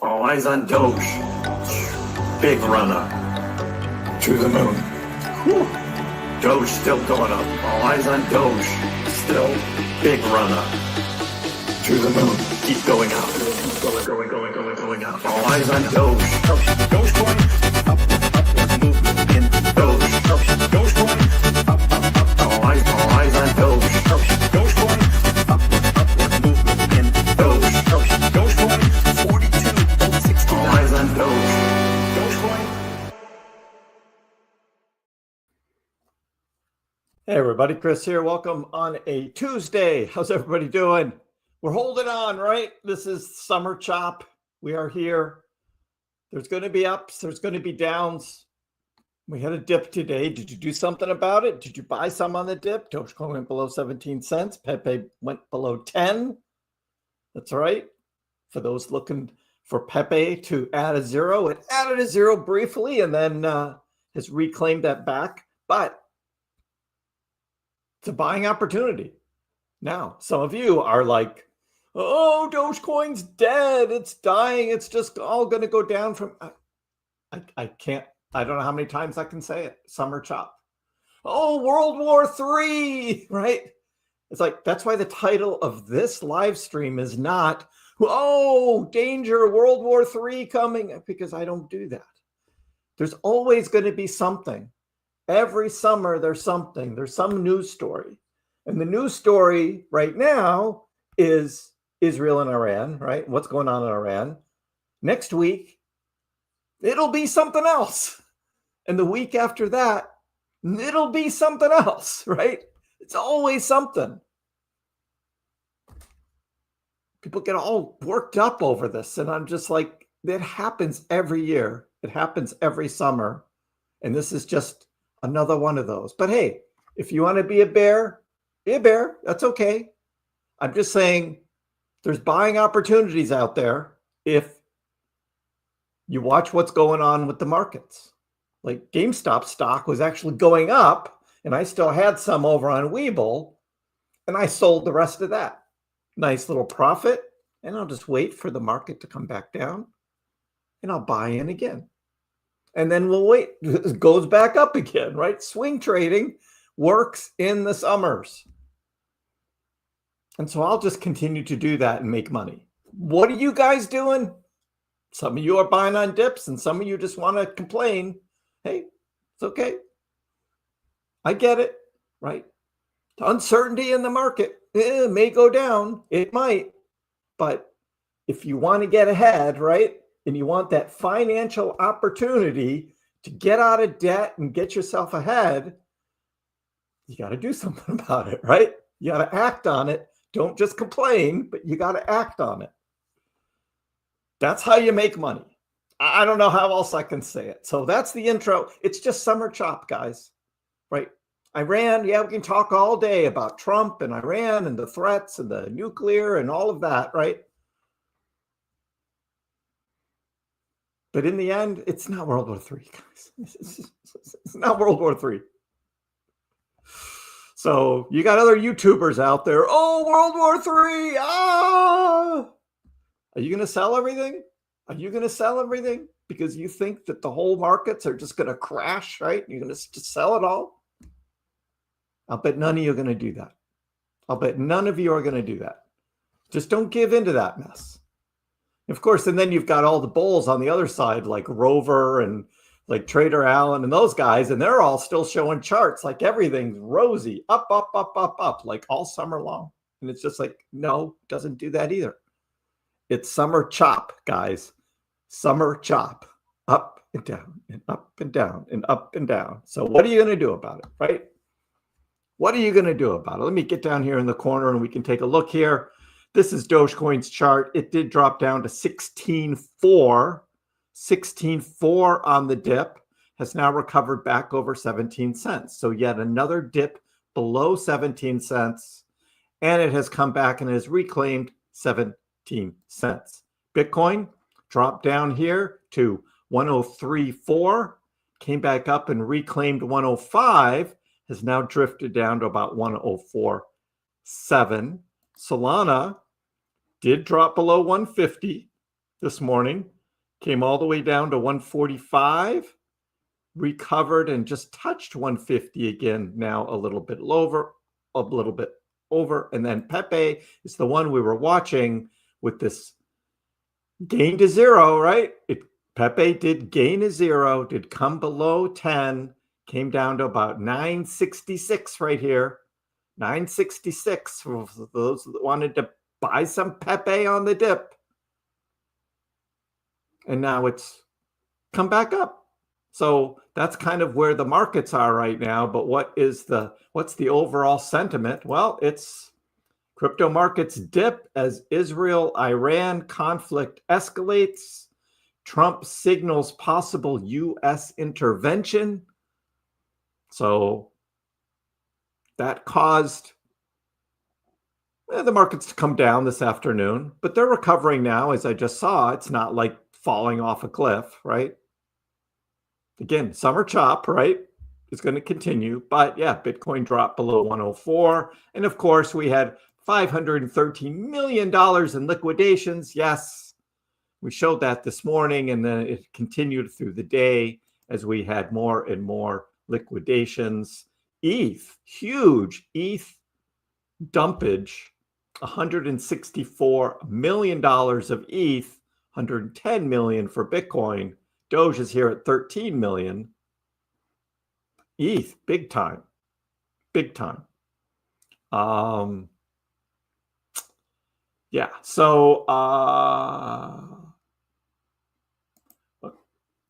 All eyes on Doge. Big runner. To the moon. Whew. Doge still going up. All eyes on Doge. Still big runner. To the moon. Keep going up. Going up. All eyes on Doge. Dogecoin. Upward movement in Doge. Dogecoin. Up. All eyes on Doge. Dogecoin. Upward movement in Doge. Dogecoin. 42.69. All eyes on Doge. Dogecoin. Hey everybody, Kriss here. Welcome on a Tuesday. How's everybody doing? We're holding on, right? This is summer chop. We are here. There's going to be ups. There's going to be downs. We had a dip today. Did you do something about it? Did you buy some on the dip? Dogecoin went below 17 cents. Pepe went below 10. That's right. For those looking for Pepe to add a zero, it added a zero briefly and then has reclaimed that back. But it's a buying opportunity. Now, some of you are like, oh, Dogecoin's dead. It's dying. It's just all going to go down from... I can't. I don't know how many times I can say it. Summer chop. Oh, World War III, right? It's like, that's why the title of this live stream is not, oh, danger, World War III coming, because I don't do that. There's always going to be something. Every summer, there's something. There's some news story. And the news story right now is Israel and Iran, right? What's going on in Iran? Next week, it'll be something else. And the week after that, it'll be something else, right? It's always something. People get all worked up over this. And I'm just like, it happens every year. It happens every summer. And this is just another one of those. But hey, if you want to be a bear, be a bear. That's okay. I'm just saying there's buying opportunities out there if you watch what's going on with the markets. Like GameStop stock was actually going up, and I still had some over on Webull, and I sold the rest of that. Nice little profit, and I'll just wait for the market to come back down, and I'll buy in again. And then we'll wait. It goes back up again, right? Swing trading works in the summers. And so I'll just continue to do that and make money. What are you guys doing? Some of you are buying on dips and some of you just want to complain. Hey, it's okay. I get it, right? The uncertainty in the market, it may go down. It might. But if you want to get ahead, right? And you want that financial opportunity to get out of debt and get yourself ahead, you got to do something about it, right? You got to act on it. Don't just complain, but you got to act on it. That's how you make money. I don't know how else I can say it. So that's the intro. It's just summer chop, guys, right? Iran, yeah, we can talk all day about Trump and Iran and the threats and the nuclear and all of that, right? But in the end, it's not World War III, guys. It's not World War III. So you got other YouTubers out there. Oh, World War III. Ah! Are you going to sell everything? Are you going to sell everything? Because you think that the whole markets are just going to crash, right? You're going to just sell it all? I'll bet none of you are going to do that. I'll bet none of you are going to do that. Just don't give into that mess. Of course, and then you've got all the bulls on the other side, like Rover and like Trader Allen and those guys, and they're all still showing charts like everything's rosy, up, like all summer long. And it's just like, no, doesn't do that either. It's summer chop, guys. Summer chop. Up and down and up and down and up and down. So what are you going to do about it, right? What are you going to do about it? Let me get down here in the corner and we can take a look here. This is Dogecoin's chart. It did drop down to 16.4. 16.4 on the dip, has now recovered back over 17 cents. So yet another dip below 17 cents, and it has come back and has reclaimed 17 cents. Bitcoin dropped down here to 103.4, came back up and reclaimed 105, has now drifted down to about 104.7. Solana did drop below 150, this morning, came all the way down to 145, recovered and just touched 150 again, now a little bit over, and then Pepe is the one we were watching with this gain to zero, right? Pepe did gain a zero, did come below 10, came down to about 966 right here. 966 for those that wanted to buy some Pepe on the dip. And now it's come back up. So that's kind of where the markets are right now. But what's the overall sentiment? Well, it's crypto markets dip as Israel-Iran conflict escalates. Trump signals possible U.S. intervention. So that caused the markets to come down this afternoon, but they're recovering now. As I just saw, it's not like falling off a cliff, right? Again, summer chop, right? Is going to continue, but yeah, Bitcoin dropped below 104. And of course, we had $513 million in liquidations. Yes, we showed that this morning, and then it continued through the day as we had more and more liquidations. ETH, huge ETH dumpage, $164 million of ETH, 110 million for Bitcoin. Doge is here at 13 million. ETH, big time. Yeah, so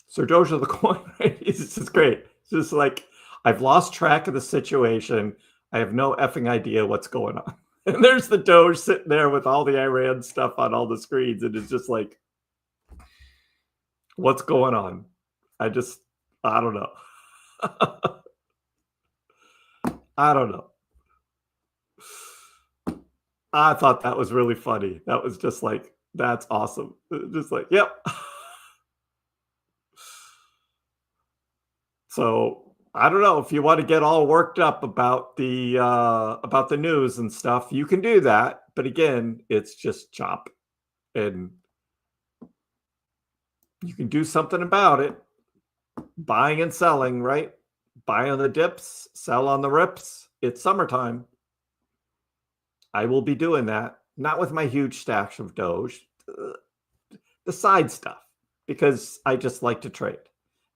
Sir Doge of the coin, right? It's just great. It's just like, I've lost track of the situation. I have no effing idea what's going on. And there's the Doge sitting there with all the Iran stuff on all the screens. And it's just like, what's going on? I don't know. I don't know. I thought that was really funny. That was just like, that's awesome. Just like, yep. So I don't know if you want to get all worked up about the news and stuff, you can do that. But again, it's just chop, and you can do something about it. Buying and selling, right? Buy on the dips, sell on the rips. It's summertime. I will be doing that, not with my huge stash of Doge, the side stuff, because I just like to trade.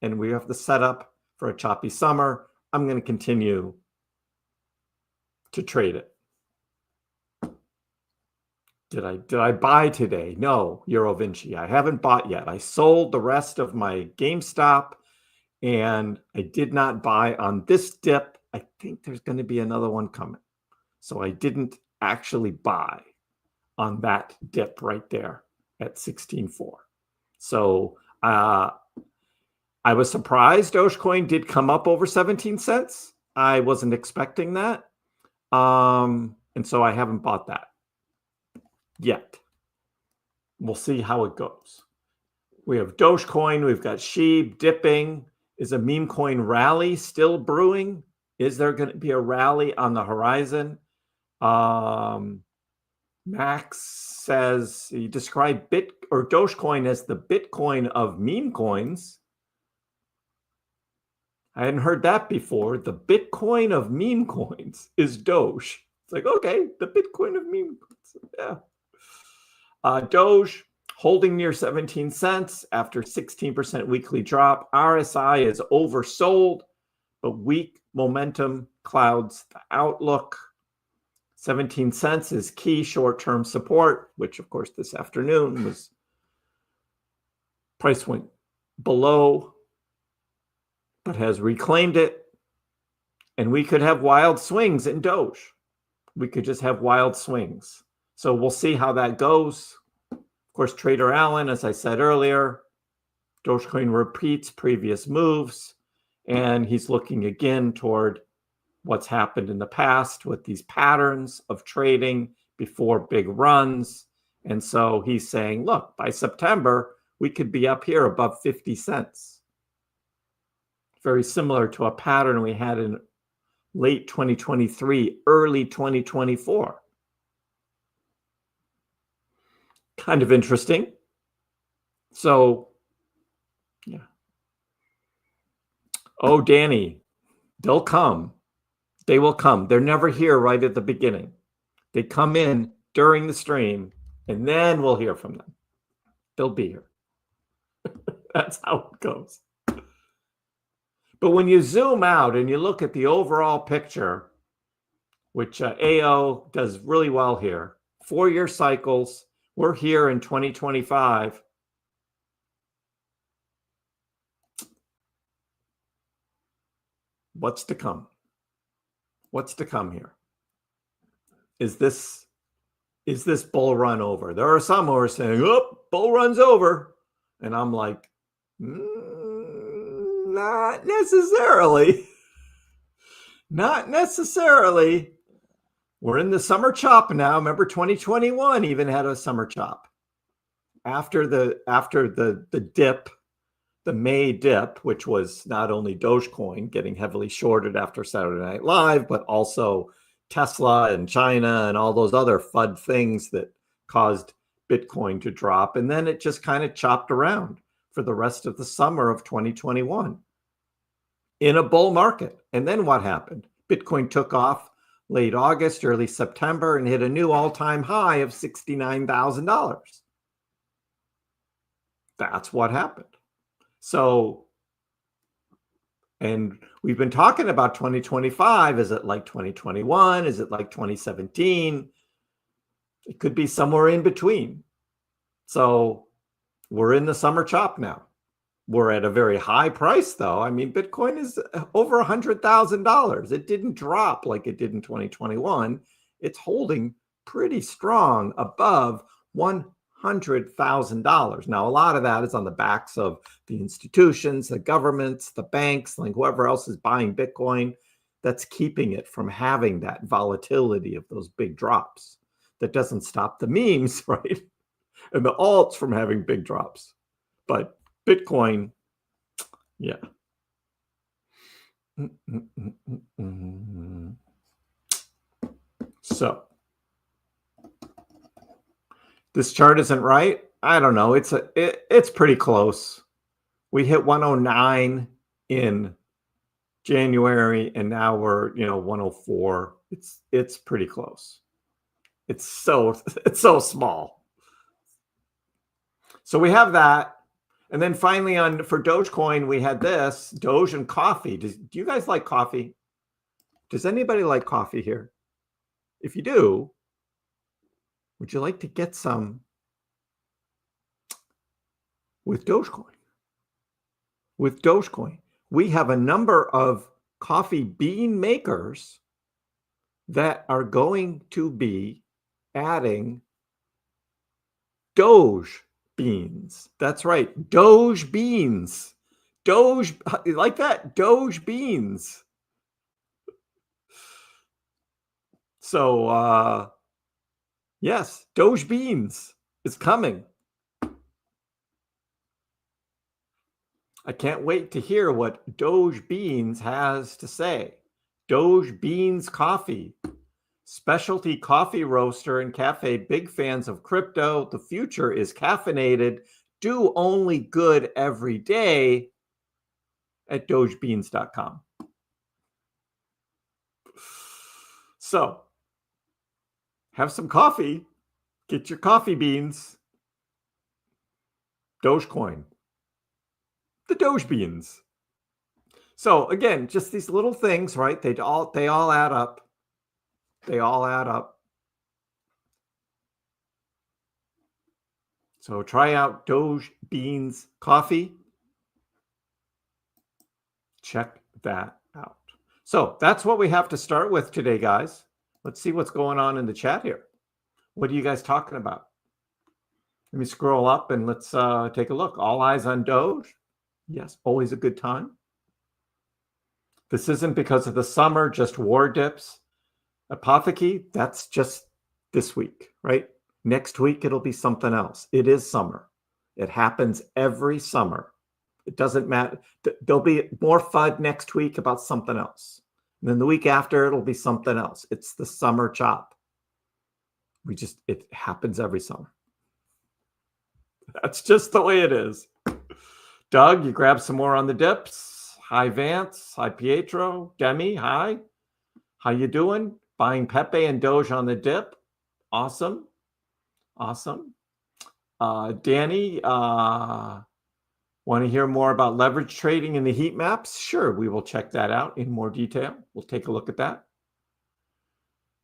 And we have the setup for a choppy summer. I'm going to continue to trade it. Did I buy today? No, Eurovinci. I haven't bought yet. I sold the rest of my GameStop, and I did not buy on this dip. I think there's going to be another one coming. So I didn't actually buy on that dip right there at 16.4. So I was surprised Dogecoin did come up over 17 cents. I wasn't expecting that. And so I haven't bought that yet. We'll see how it goes. We have Dogecoin. We've got SHIB dipping. Is a meme coin rally still brewing? Is there going to be a rally on the horizon? Max says he described Dogecoin as the Bitcoin of meme coins. I hadn't heard that before. The Bitcoin of meme coins is Doge. It's like, okay, the Bitcoin of meme coins. Yeah. Doge holding near 17 cents after 16% weekly drop. RSI is oversold, but weak momentum clouds the outlook. 17 cents is key short-term support, which of course this afternoon was price went below, but has reclaimed it. And we could have wild swings in Doge. We could just have wild swings. So we'll see how that goes. Of course, Trader Allen, as I said earlier, Dogecoin repeats previous moves, and he's looking again toward what's happened in the past with these patterns of trading before big runs. And so he's saying, look, by September, we could be up here above 50 cents. Very similar to a pattern we had in late 2023, early 2024. Kind of interesting. So, yeah. Oh, Danny, they'll come. They will come. They're never here right at the beginning. They come in during the stream, and then we'll hear from them. They'll be here. That's how it goes. But when you zoom out and you look at the overall picture, which AO does really well here, 4-year cycles, we're here in 2025. What's to come? What's to come here? Is this bull run over? There are some who are saying, oh, bull run's over. And I'm like, not necessarily. Not necessarily. We're in the summer chop now. Remember 2021 even had a summer chop. After the dip, the May dip, which was not only Dogecoin getting heavily shorted after Saturday Night Live, but also Tesla and China and all those other FUD things that caused Bitcoin to drop. And then it just kind of chopped around for the rest of the summer of 2021 in a bull market. And then what happened? Bitcoin took off late August, early September, and hit a new all-time high of $69,000. That's what happened. So, and we've been talking about 2025. Is it like 2021? Is it like 2017? It could be somewhere in between. So we're in the summer chop now. We're at a very high price, though. I mean, Bitcoin is over $100,000. It didn't drop like it did in 2021. It's holding pretty strong above $100,000. Now, a lot of that is on the backs of the institutions, the governments, the banks, like whoever else is buying Bitcoin. That's keeping it from having that volatility of those big drops. That doesn't stop the memes, right? And the alts from having big drops. But Bitcoin, yeah. So this chart isn't right. I don't know. It's pretty close. We hit 109 in January, and now we're 104. It's pretty close. It's so small. So we have that. And then finally for Dogecoin, we had this, Doge and coffee. Do you guys like coffee? Does anybody like coffee here? If you do, would you like to get some with Dogecoin? With Dogecoin, we have a number of coffee bean makers that are going to be adding Doge beans. That's right. Doge beans. Doge, like that? Doge beans. So, yes, Doge beans is coming. I can't wait to hear what Doge Beans has to say. Doge Beans Coffee. Specialty coffee roaster and cafe, big fans of crypto. The future is caffeinated. Do only good every day at dogebeans.com. So, have some coffee. Get your coffee beans. Dogecoin. The Doge beans. So again, just these little things, right? They all add up. They all add up. So try out Doge Beans Coffee. Check that out. So that's what we have to start with today, guys. Let's see what's going on in the chat here. What are you guys talking about? Let me scroll up and let's take a look. All eyes on Doge. Yes, always a good time. This isn't because of the summer, just war dips. Apothecary, that's just this week, right? Next week, it'll be something else. It is summer. It happens every summer. It doesn't matter. There'll be more FUD next week about something else. And then the week after, it'll be something else. It's the summer chop. It happens every summer. That's just the way it is. Doug, you grab some more on the dips. Hi, Vance. Hi, Pietro. Demi, hi. How you doing? Buying Pepe and Doge on the dip. Awesome. Awesome. Danny, want to hear more about leverage trading in the heat maps? Sure, we will check that out in more detail. We'll take a look at that.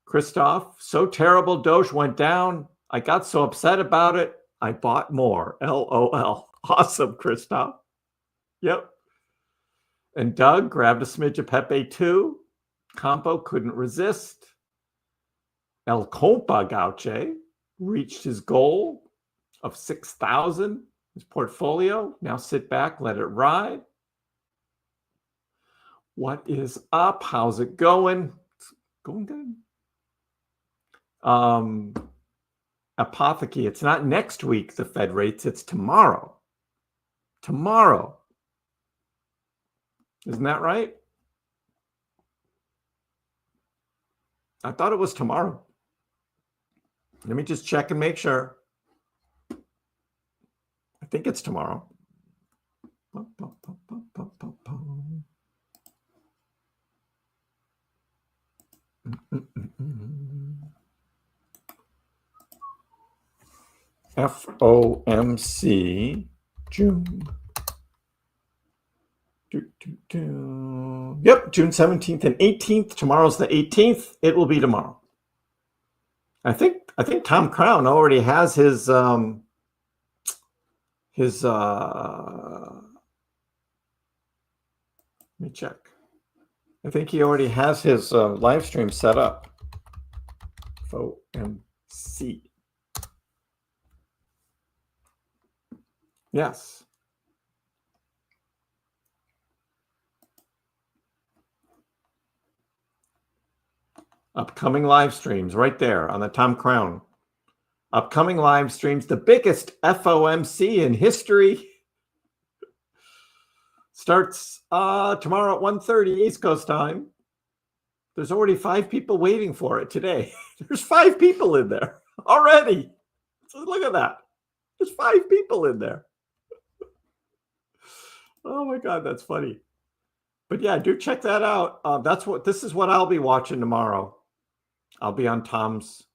Christoph, so terrible. Doge went down. I got so upset about it. I bought more. LOL. Awesome, Christoph. Yep. And Doug grabbed a smidge of Pepe too. Campo couldn't resist. El Compa Gauche reached his goal of 6,000. His portfolio. Now sit back, let it ride. What is up? How's it going? It's going good. Apothecary, it's not next week, the Fed rates, it's tomorrow. Tomorrow. Isn't that right? I thought it was tomorrow. Let me just check and make sure. I think it's tomorrow. FOMC June. Yep, June 17th and 18th. Tomorrow's the 18th. It will be tomorrow. I think Tom Crown already has his let me check. I think he already has his live stream set up. FOMC. Yes. Upcoming live streams right there on the Tom Crown. Upcoming live streams, the biggest FOMC in history. Starts tomorrow at 1:30 East Coast time. There's already 5 people waiting for it today. There's 5 people in there already. So look at that. There's 5 people in there. Oh my God, that's funny. But yeah, do check that out. This is what I'll be watching tomorrow. I will be on Tom's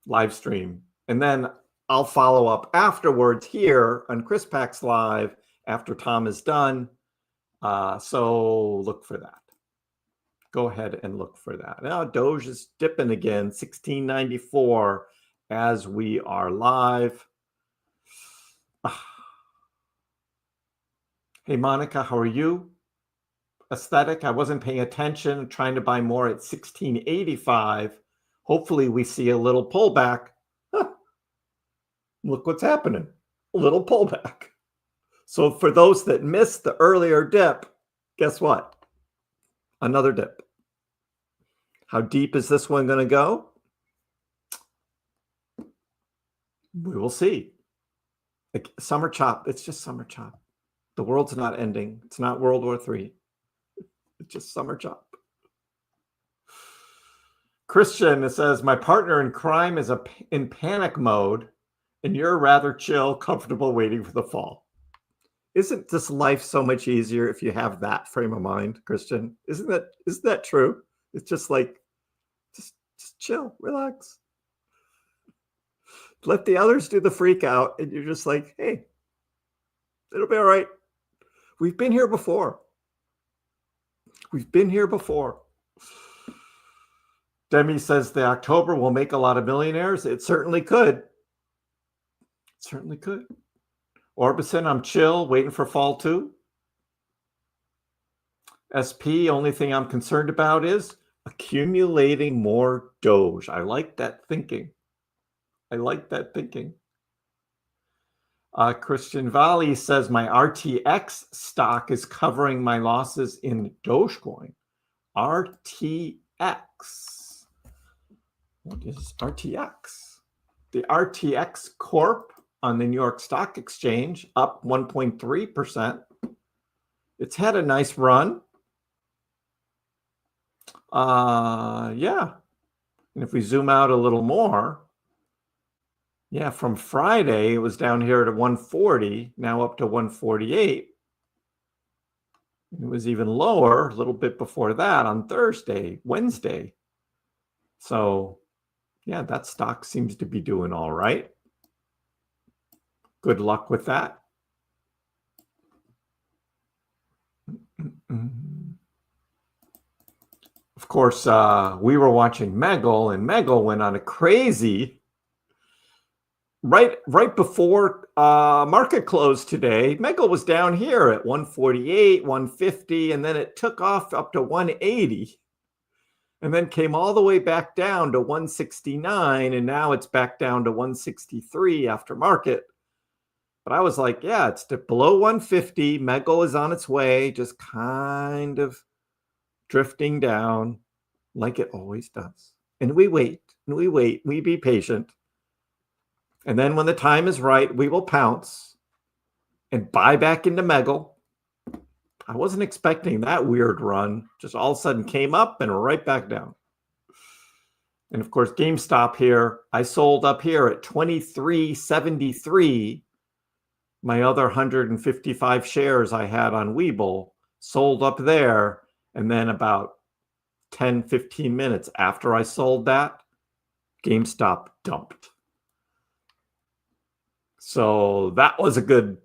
live stream. And then I'll follow up afterwards here on KrissPax Live after Tom is done. So look for that. Go ahead and look for that. Now Doge is dipping again, 1694 as we are live. Hey, Monica, how are you? Aesthetic, I wasn't paying attention, trying to buy more at 1685. Hopefully we see a little pullback. Huh. Look what's happening. A little pullback. So for those that missed the earlier dip, guess what? Another dip. How deep is this one going to go? We will see. Like summer chop. It's just summer chop. The world's not ending. It's not World War III. It's just summer chop. Christian, it says, my partner in crime is in panic mode, and you're rather chill, comfortable, waiting for the fall. Isn't this life so much easier if you have that frame of mind, Christian? Isn't that true? It's just like, just chill, relax. Let the others do the freak out, and you're just like, hey, it'll be all right. We've been here before. We've been here before. Demi says the October will make a lot of millionaires. It certainly could. It certainly could. Orbison, I'm chill, waiting for fall too. SP, only thing I'm concerned about is accumulating more Doge. I like that thinking. I like that thinking. Christian Valley says my RTX stock is covering my losses in Dogecoin. RTX. What is RTX? The RTX Corp on the New York Stock Exchange up 1.3%. It's had a nice run. Yeah. And if we zoom out a little more, Yeah, from Friday, it was down here to 140, now up to 148. It was even lower a little bit before that on Wednesday. So, yeah, that stock seems to be doing all right. Good luck with that. Of course, we were watching Megal, and Megal went on a crazy right before market close today. Megal was down here at 148, 150, and then it took off up to 180. And then came all the way back down to 169, and now it's back down to 163 after market. But I was like, yeah, it's below 150. Megal is on its way, just kind of drifting down like it always does. And we wait, we be patient. And then when the time is right, we will pounce and buy back into Megal. I wasn't expecting that weird run. Just all of a sudden came up and right back down. And of course, GameStop here, I sold up here at 23.73. My other 155 shares I had on Webull sold up there. And then about 10, 15 minutes after I sold that, GameStop dumped. So that was a good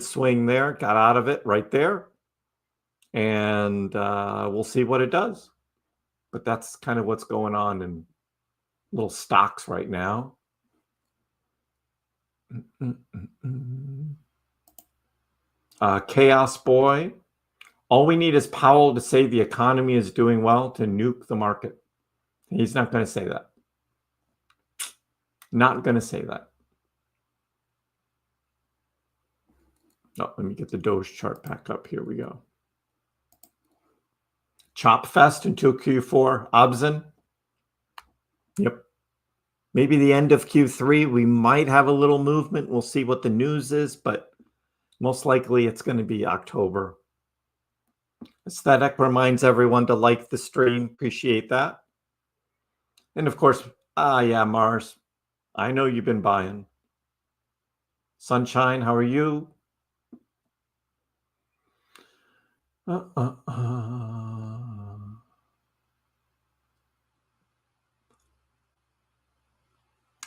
swing there. Got out of it right there. And we'll see what it does. But that's kind of what's going on in little stocks right now. Chaos Boy. All we need is Powell to say the economy is doing well to nuke the market. He's not going to say that. Not going to say that. Oh, let me get the Doge chart back up. Here we go. Chop Fest until Q4. Obson. Yep. Maybe the end of Q3, we might have a little movement. We'll see what the news is, but most likely it's going to be October. Aesthetic reminds everyone to like the stream. Appreciate that. And of course, yeah, Mars. I know you've been buying. Sunshine, how are you?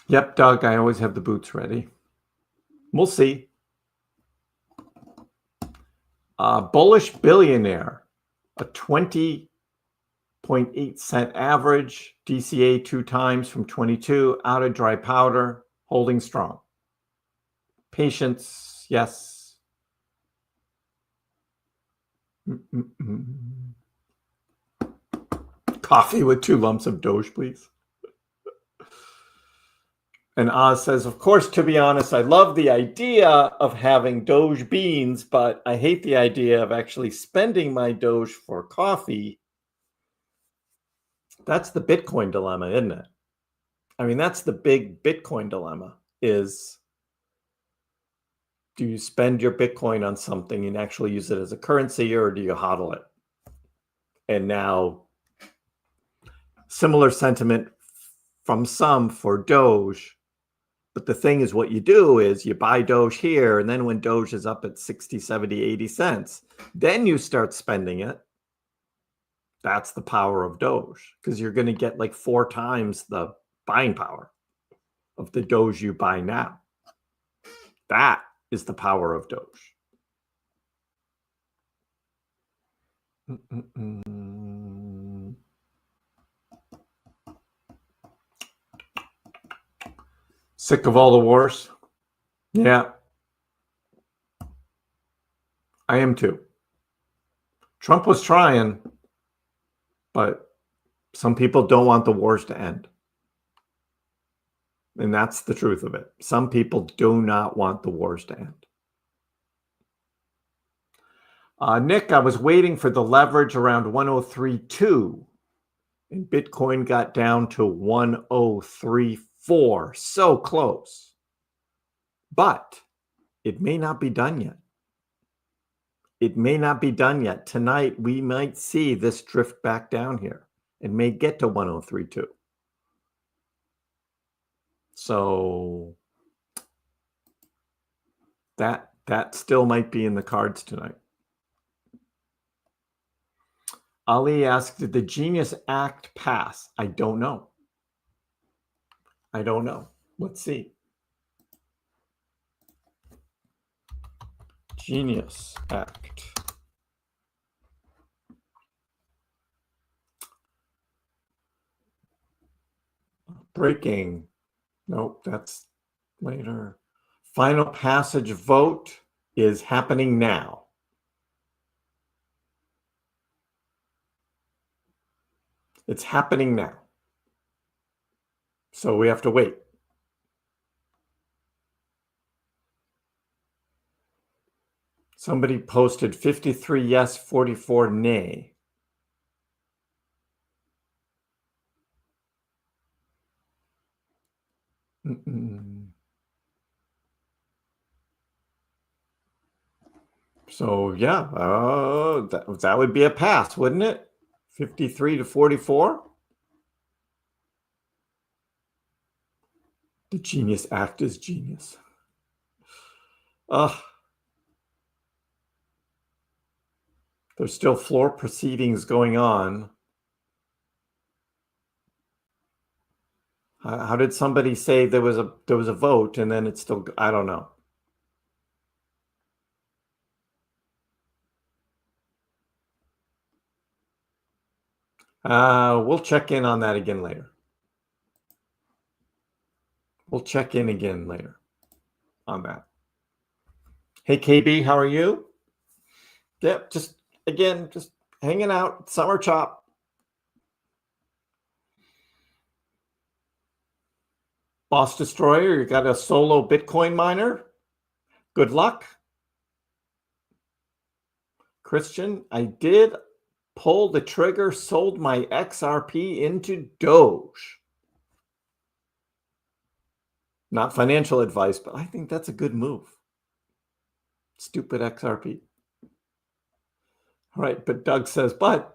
Yep, Doug, I always have the boots ready. We'll see. Bullish Billionaire, a 20.8 cent average, DCA 2 times from 22, out of dry powder, holding strong. Patience, yes. Coffee with 2 lumps of Doge, please. And Oz says, of course, to be honest, I love the idea of having Doge beans, but I hate the idea of actually spending my Doge for coffee. That's the Bitcoin dilemma, isn't it? I mean, that's the big Bitcoin dilemma is, do you spend your Bitcoin on something and actually use it as a currency, or do you hodl it? And now, similar sentiment from some for Doge. But the thing is, what you do is you buy Doge here, and then when Doge is up at 60, 70, 80 cents, then you start spending it. That's the power of Doge, because you're going to get like 4 times the buying power of the Doge you buy now. That is the power of Doge. Sick of all the wars? Yeah. I am too. Trump was trying, but some people don't want the wars to end. And that's the truth of it. Some people do not want the wars to end. Nick, I was waiting for the leverage around 103.2, and Bitcoin got down to 103.4. So close. But it may not be done yet. It may not be done yet. Tonight, we might see this drift back down here and may get to 103.2. So that still might be in the cards tonight. Ali asked, did the Genius Act pass? I don't know. I don't know. Let's see. Genius Act. Breaking. Nope, that's later. Final passage vote is happening now. It's happening now. So we have to wait. Somebody posted 53 yes, 44 nay. So yeah, that would be a pass, wouldn't it? 53 to 44. The Genius Act is genius. There's still floor proceedings going on. How did somebody say there was a vote and then it's still, I don't know. We'll check in on that again later. We'll check in again later on that. Hey, KB, how are you? Yep, just hanging out, summer chop. Boss Destroyer, you got a solo Bitcoin miner? Good luck. Christian, I did pull the trigger, sold my XRP into Doge. Not financial advice, but I think that's a good move. Stupid XRP. All right, but Doug says, but,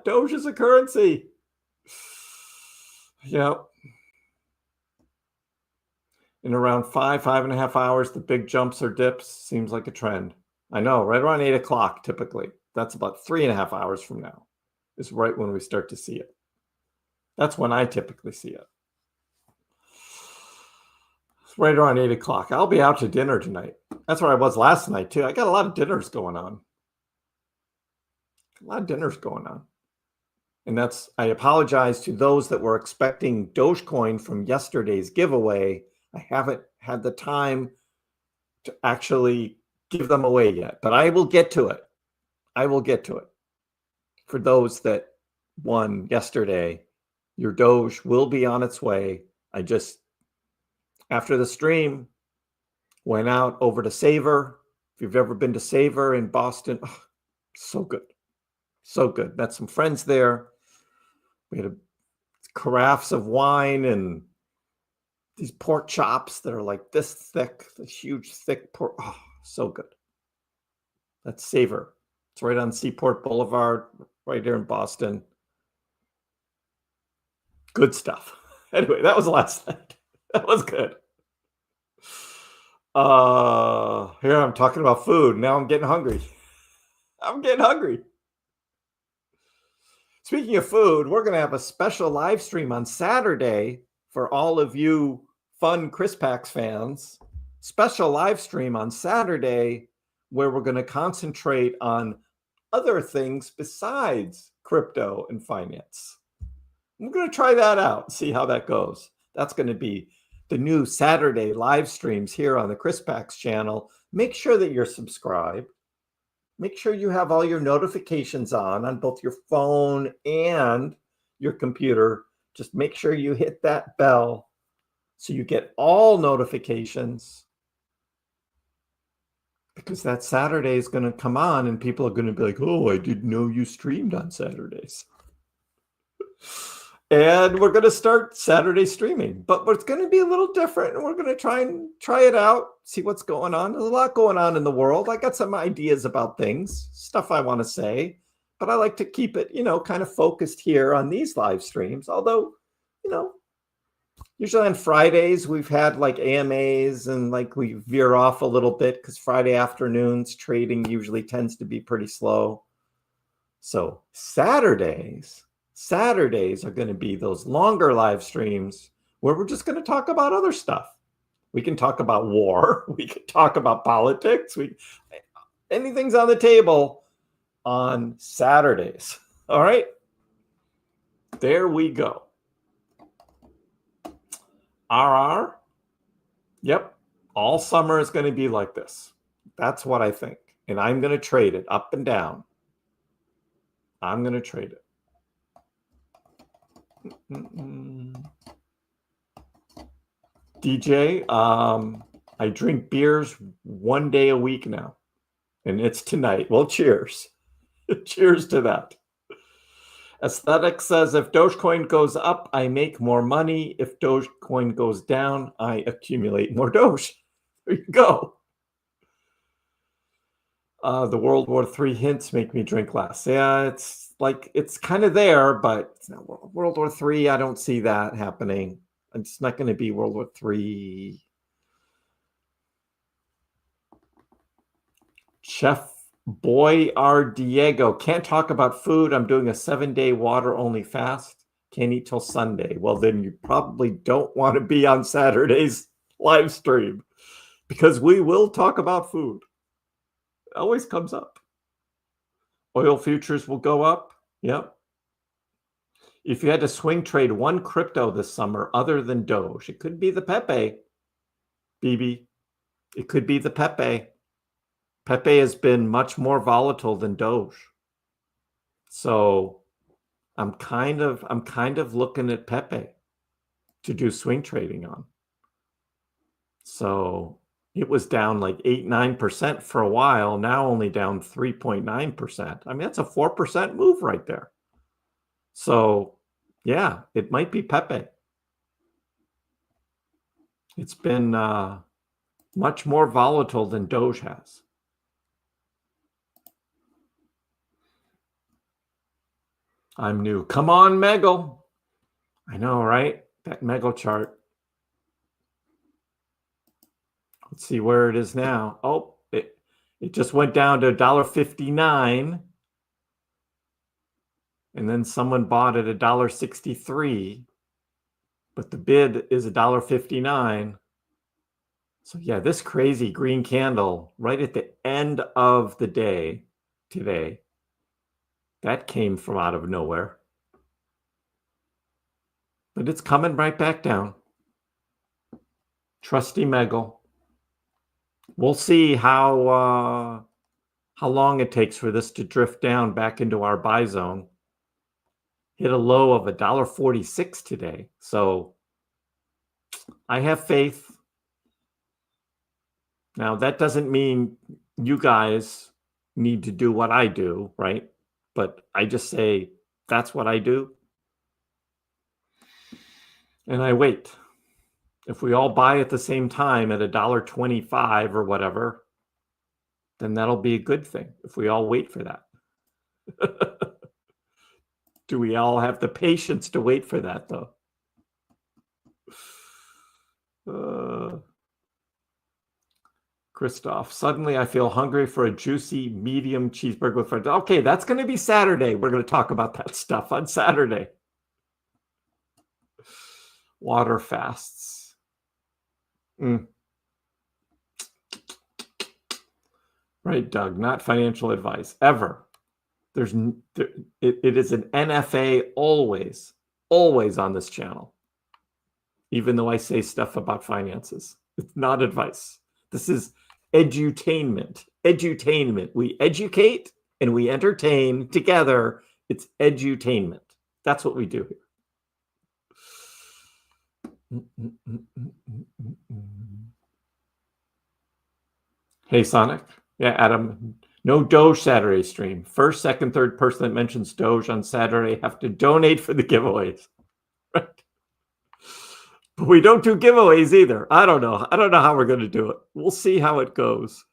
Doge is a currency. Yep. In around 5.5 hours, the big jumps or dips seems like a trend. I know, right around 8 o'clock typically. That's about 3.5 hours from now is right when we start to see it. That's when I typically see it. It's right around 8 o'clock. I'll be out to dinner tonight. That's where I was last night too. I got a lot of dinners going on. And I apologize to those that were expecting Dogecoin from yesterday's giveaway. I haven't had the time to actually give them away yet, but I will get to it. For those that won yesterday, your Doge will be on its way. I just, after the stream, went out over to Savor. If you've ever been to Savor in Boston, so good. Met some friends there. We had carafes of wine and these pork chops that are like this thick, the huge, thick pork. Oh, so good. That's Savor. It's right on Seaport Boulevard, right here in Boston. Good stuff. Anyway, that was last night. That was good. Here I'm talking about food. Now I'm getting hungry. Speaking of food, we're going to have a special live stream on Saturday for all of you fun KrissPax fans. Special live stream on Saturday where we're going to concentrate on other things besides crypto and finance. We're going to try that out, see how that goes. That's going to be the new Saturday live streams here on the KrissPax channel. Make sure that you're subscribed. Make sure you have all your notifications on both your phone and your computer. Just make sure you hit that bell so you get all notifications, because that Saturday is going to come on and people are going to be like, oh, I didn't know you streamed on Saturdays. And we're going to start Saturday streaming, but it's going to be a little different. And we're going to try it out, see what's going on. There's a lot going on in the world. I got some ideas about things, stuff I want to say, but I like to keep it, kind of focused here on these live streams. Although, Usually on Fridays, we've had like AMAs and like we veer off a little bit because Friday afternoons trading usually tends to be pretty slow. So Saturdays are going to be those longer live streams where we're just going to talk about other stuff. We can talk about war. We can talk about politics. Anything's on the table on Saturdays. All right. There we go. RR. Yep. All summer is going to be like this. That's what I think. And I'm going to trade it up and down. I'm going to trade it. DJ, I drink beers 1 day a week now. And it's tonight. Well, cheers. Cheers to that. Aesthetic says, if Dogecoin goes up, I make more money. If Dogecoin goes down, I accumulate more Doge. There you go. The World War III hints make me drink less. Yeah, it's like, it's kind of there, but it's not World War III. I don't see that happening. It's not going to be World War III. Chef Boy R. Diego, can't talk about food. I'm doing a 7-day water only fast. Can't eat till Sunday. Well, then you probably don't want to be on Saturday's live stream because we will talk about food. It always comes up. Oil futures will go up. Yep. If you had to swing trade one crypto this summer other than Doge, it could be the Pepe, BB. It could be the Pepe. Pepe has been much more volatile than Doge. So I'm kind of looking at Pepe to do swing trading on. So it was down like 8-9% for a while, now only down 3.9%. I mean, that's a 4% move right there. So yeah, it might be Pepe. It's been much more volatile than Doge has. I'm new. Come on, Megal. I know, right? That Megal chart. Let's see where it is now. Oh, it just went down to $1.59. And then someone bought it at $1.63. But the bid is $1.59. So yeah, this crazy green candle right at the end of the day today, that came from out of nowhere. But it's coming right back down. Trusty Megal. We'll see how long it takes for this to drift down back into our buy zone. Hit a low of $1.46 today. So I have faith. Now, that doesn't mean you guys need to do what I do, right? But I just say that's what I do. And I wait. If we all buy at the same time at $1.25 or whatever, then that'll be a good thing if we all wait for that. Do we all have the patience to wait for that, though? Christoph, suddenly I feel hungry for a juicy medium cheeseburger with fries. Okay, that's going to be Saturday. We're going to talk about that stuff on Saturday. Water fasts. Right, Doug, not financial advice, ever. It is an NFA always on this channel, even though I say stuff about finances. It's not advice. This is edutainment. Edutainment. We educate and we entertain together. It's edutainment. That's what we do here. Hey, Sonic. Yeah, Adam. No Doge Saturday stream. First, second, third person that mentions Doge on Saturday have to donate for the giveaways. Right? But we don't do giveaways either. I don't know how we're going to do it. We'll see how it goes.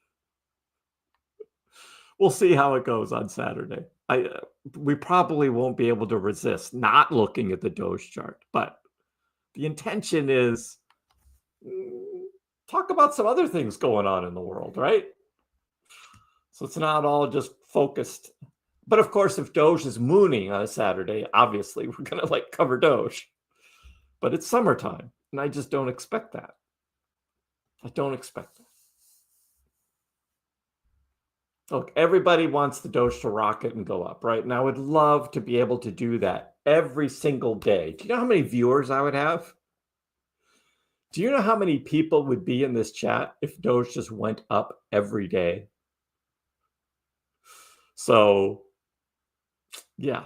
We'll see how it goes on Saturday. We probably won't be able to resist not looking at the Doge chart, but The intention is talk about some other things going on in the world, right? So it's not all just focused. But of course, if Doge is mooning on a Saturday, obviously we're going to like cover Doge. But it's summertime, and I just don't expect that. I don't expect that. Look, everybody wants the Doge to rocket and go up, right? And I would love to be able to do that every single day. Do you know how many viewers I would have? Do you know how many people would be in this chat if Doge just went up every day? So, yeah.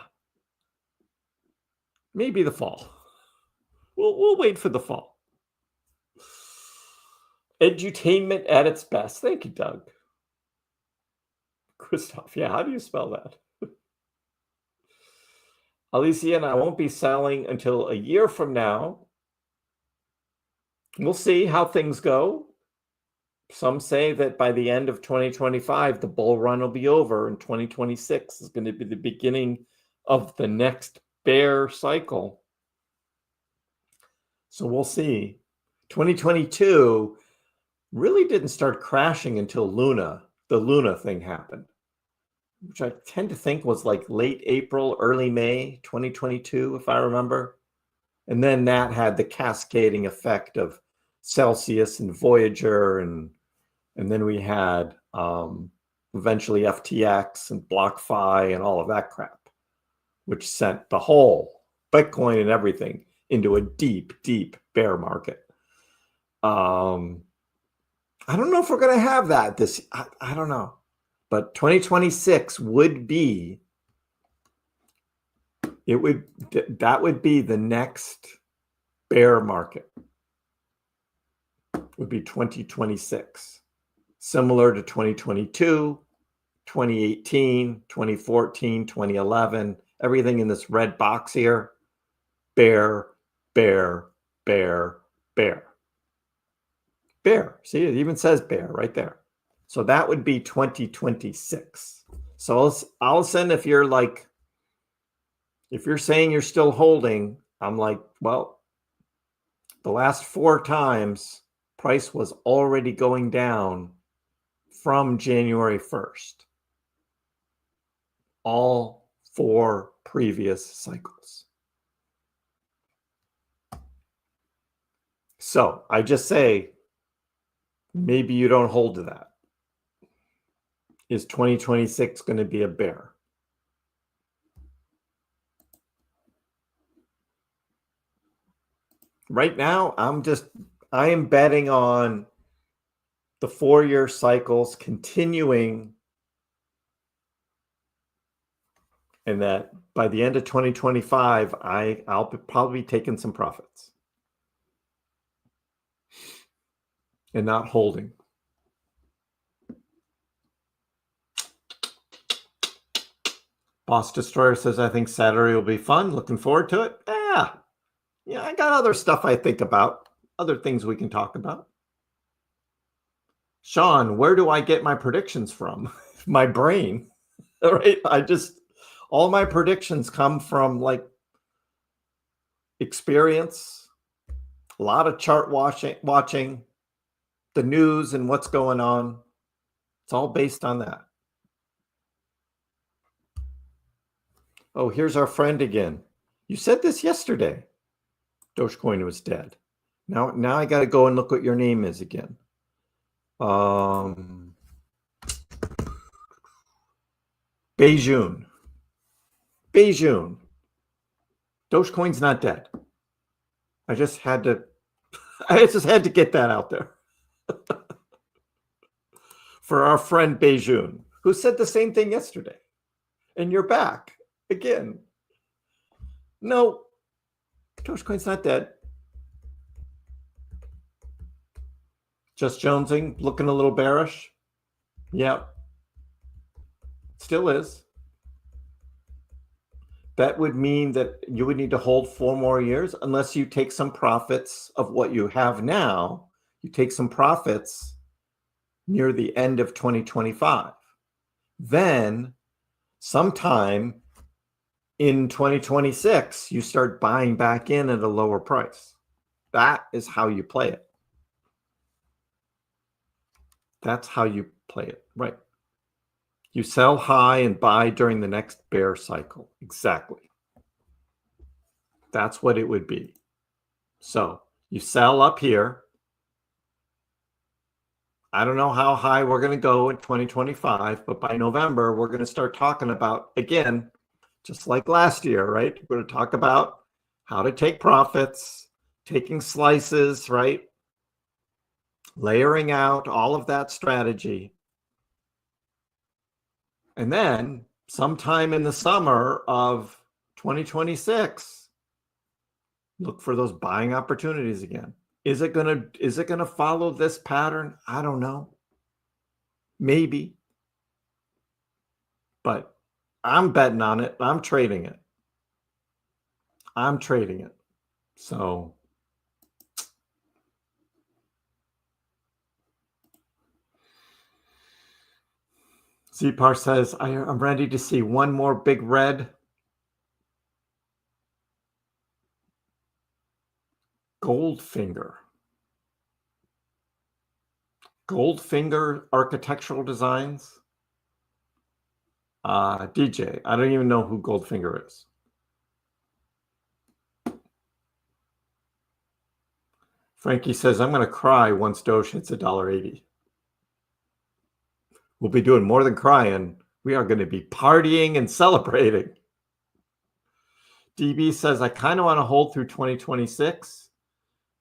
Maybe the fall. We'll wait for the fall. Edutainment at its best. Thank you, Doug. Christoph, yeah, how do you spell that? Alicia and I won't be selling until a year from now. We'll see how things go. Some say that by the end of 2025, the bull run will be over, and 2026 is going to be the beginning of the next bear cycle. So we'll see. 2022 really didn't start crashing until the Luna thing happened, which I tend to think was like late April, early May 2022, if I remember. And then that had the cascading effect of Celsius and Voyager, and then we had eventually FTX and BlockFi and all of that crap, which sent the whole Bitcoin and everything into a deep, deep bear market. I don't know if we're going to have that I don't know. But 2026 would be, that would be the next bear market, would be 2026. Similar to 2022, 2018, 2014, 2011, everything in this red box here, bear, bear, bear, bear. Bear, see, it even says bear right there. So that would be 2026. So Allison, if you're saying you're still holding, I'm like, well, the last 4 times price was already going down from January 1st. All 4 previous cycles. So I just say, maybe you don't hold to that. Is 2026 going to be a bear? Right now, I am betting on the 4-year cycles continuing, and that by the end of 2025, I'll probably be taking some profits and not holding. Boss Destroyer says, I think Saturday will be fun. Looking forward to it. Yeah, I got other stuff I think about, other things we can talk about. Sean, where do I get my predictions from? My brain. All right. All my predictions come from like experience, a lot of chart watching, the news and what's going on. It's all based on that. Oh, here's our friend again. You said this yesterday. Dogecoin was dead. Now I got to go and look what your name is again. Beijun. Dogecoin's not dead. I just had to get that out there. For our friend Beijun, who said the same thing yesterday. And you're back again. No, Dogecoin's not dead. Just jonesing, looking a little bearish. Yeah. Still is. That would mean that you would need to hold 4 more years unless you take some profits of what you have now. You take some profits near the end of 2025. Then sometime in 2026, you start buying back in at a lower price. That is how you play it. That's how you play it, right? You sell high and buy during the next bear cycle. Exactly. That's what it would be. So you sell up here. I don't know how high we're going to go in 2025, but by November, we're going to start talking about, again, just like last year, right? We're going to talk about how to take profits, taking slices, right? Layering out all of that strategy. And then sometime in the summer of 2026, look for those buying opportunities again. Is it gonna follow this pattern? I don't know. Maybe. But I'm betting on it. I'm trading it. So Zpar says, I'm ready to see one more big red. Goldfinger Architectural Designs. DJ, I don't even know who Goldfinger is. Frankie says, I'm going to cry once Doge hits $1.80. We'll be doing more than crying. We are going to be partying and celebrating. DB says, I kind of want to hold through 2026,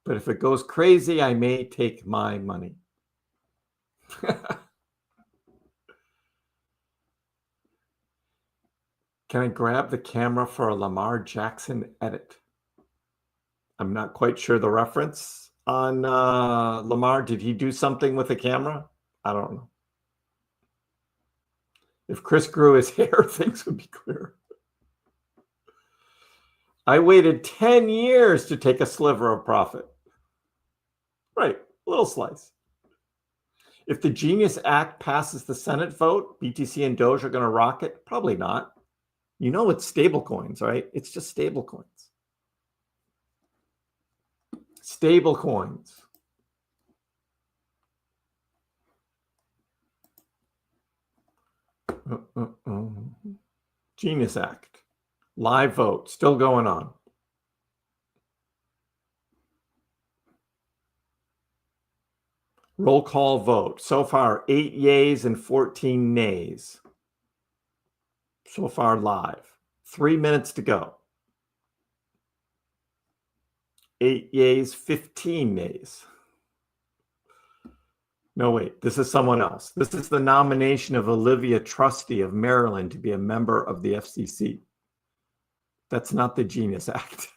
but if it goes crazy, I may take my money. Can I grab the camera for a Lamar Jackson edit? I'm not quite sure the reference on Lamar. Did he do something with the camera? I don't know. If Kriss grew his hair, things would be clear. I waited 10 years to take a sliver of profit. Right, a little slice. If the Genius Act passes the Senate vote, BTC and Doge are going to rock it? Probably not. You know it's stable coins, right? It's just stable coins. Stable coins. Genius Act. Live vote. Still going on. Roll call vote. So far, 8 yays and 14 nays. So far live. 3 minutes to go. 8 yays, 15 nays. No, wait, this is someone else. This is the nomination of Olivia Trusty of Maryland to be a member of the FCC. That's not the Genius Act.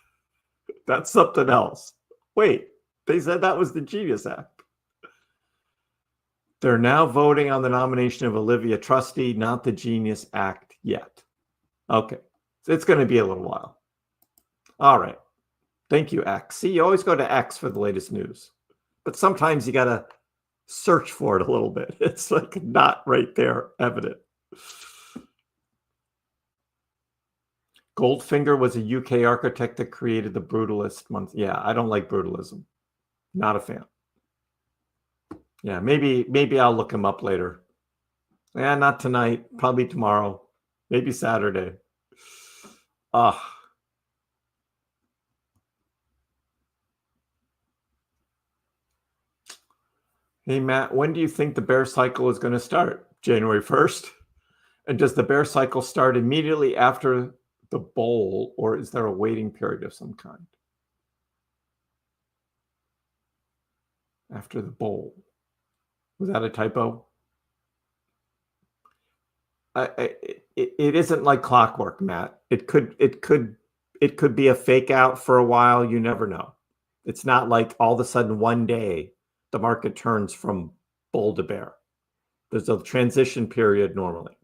That's something else. Wait, they said that was the Genius Act. They're now voting on the nomination of Olivia Trusty, not the Genius Act yet. Okay, so it's going to be a little while. All right. Thank you, X. See, you always go to X for the latest news. But sometimes you got to search for it a little bit. It's like not right there evident. Goldfinger was a UK architect that created the brutalist month. Yeah, I don't like brutalism. Not a fan. Yeah, maybe I'll look him up later. Yeah, not tonight. Probably tomorrow. Maybe Saturday. Hey, Matt, when do you think the bear cycle is going to start? January 1st? And does the bear cycle start immediately after the bull, or is there a waiting period of some kind? After the bull. Was that a typo? It isn't like clockwork, Matt. It could be a fake out for a while. You never know. It's not like all of a sudden one day the market turns from bull to bear. There's a transition period normally.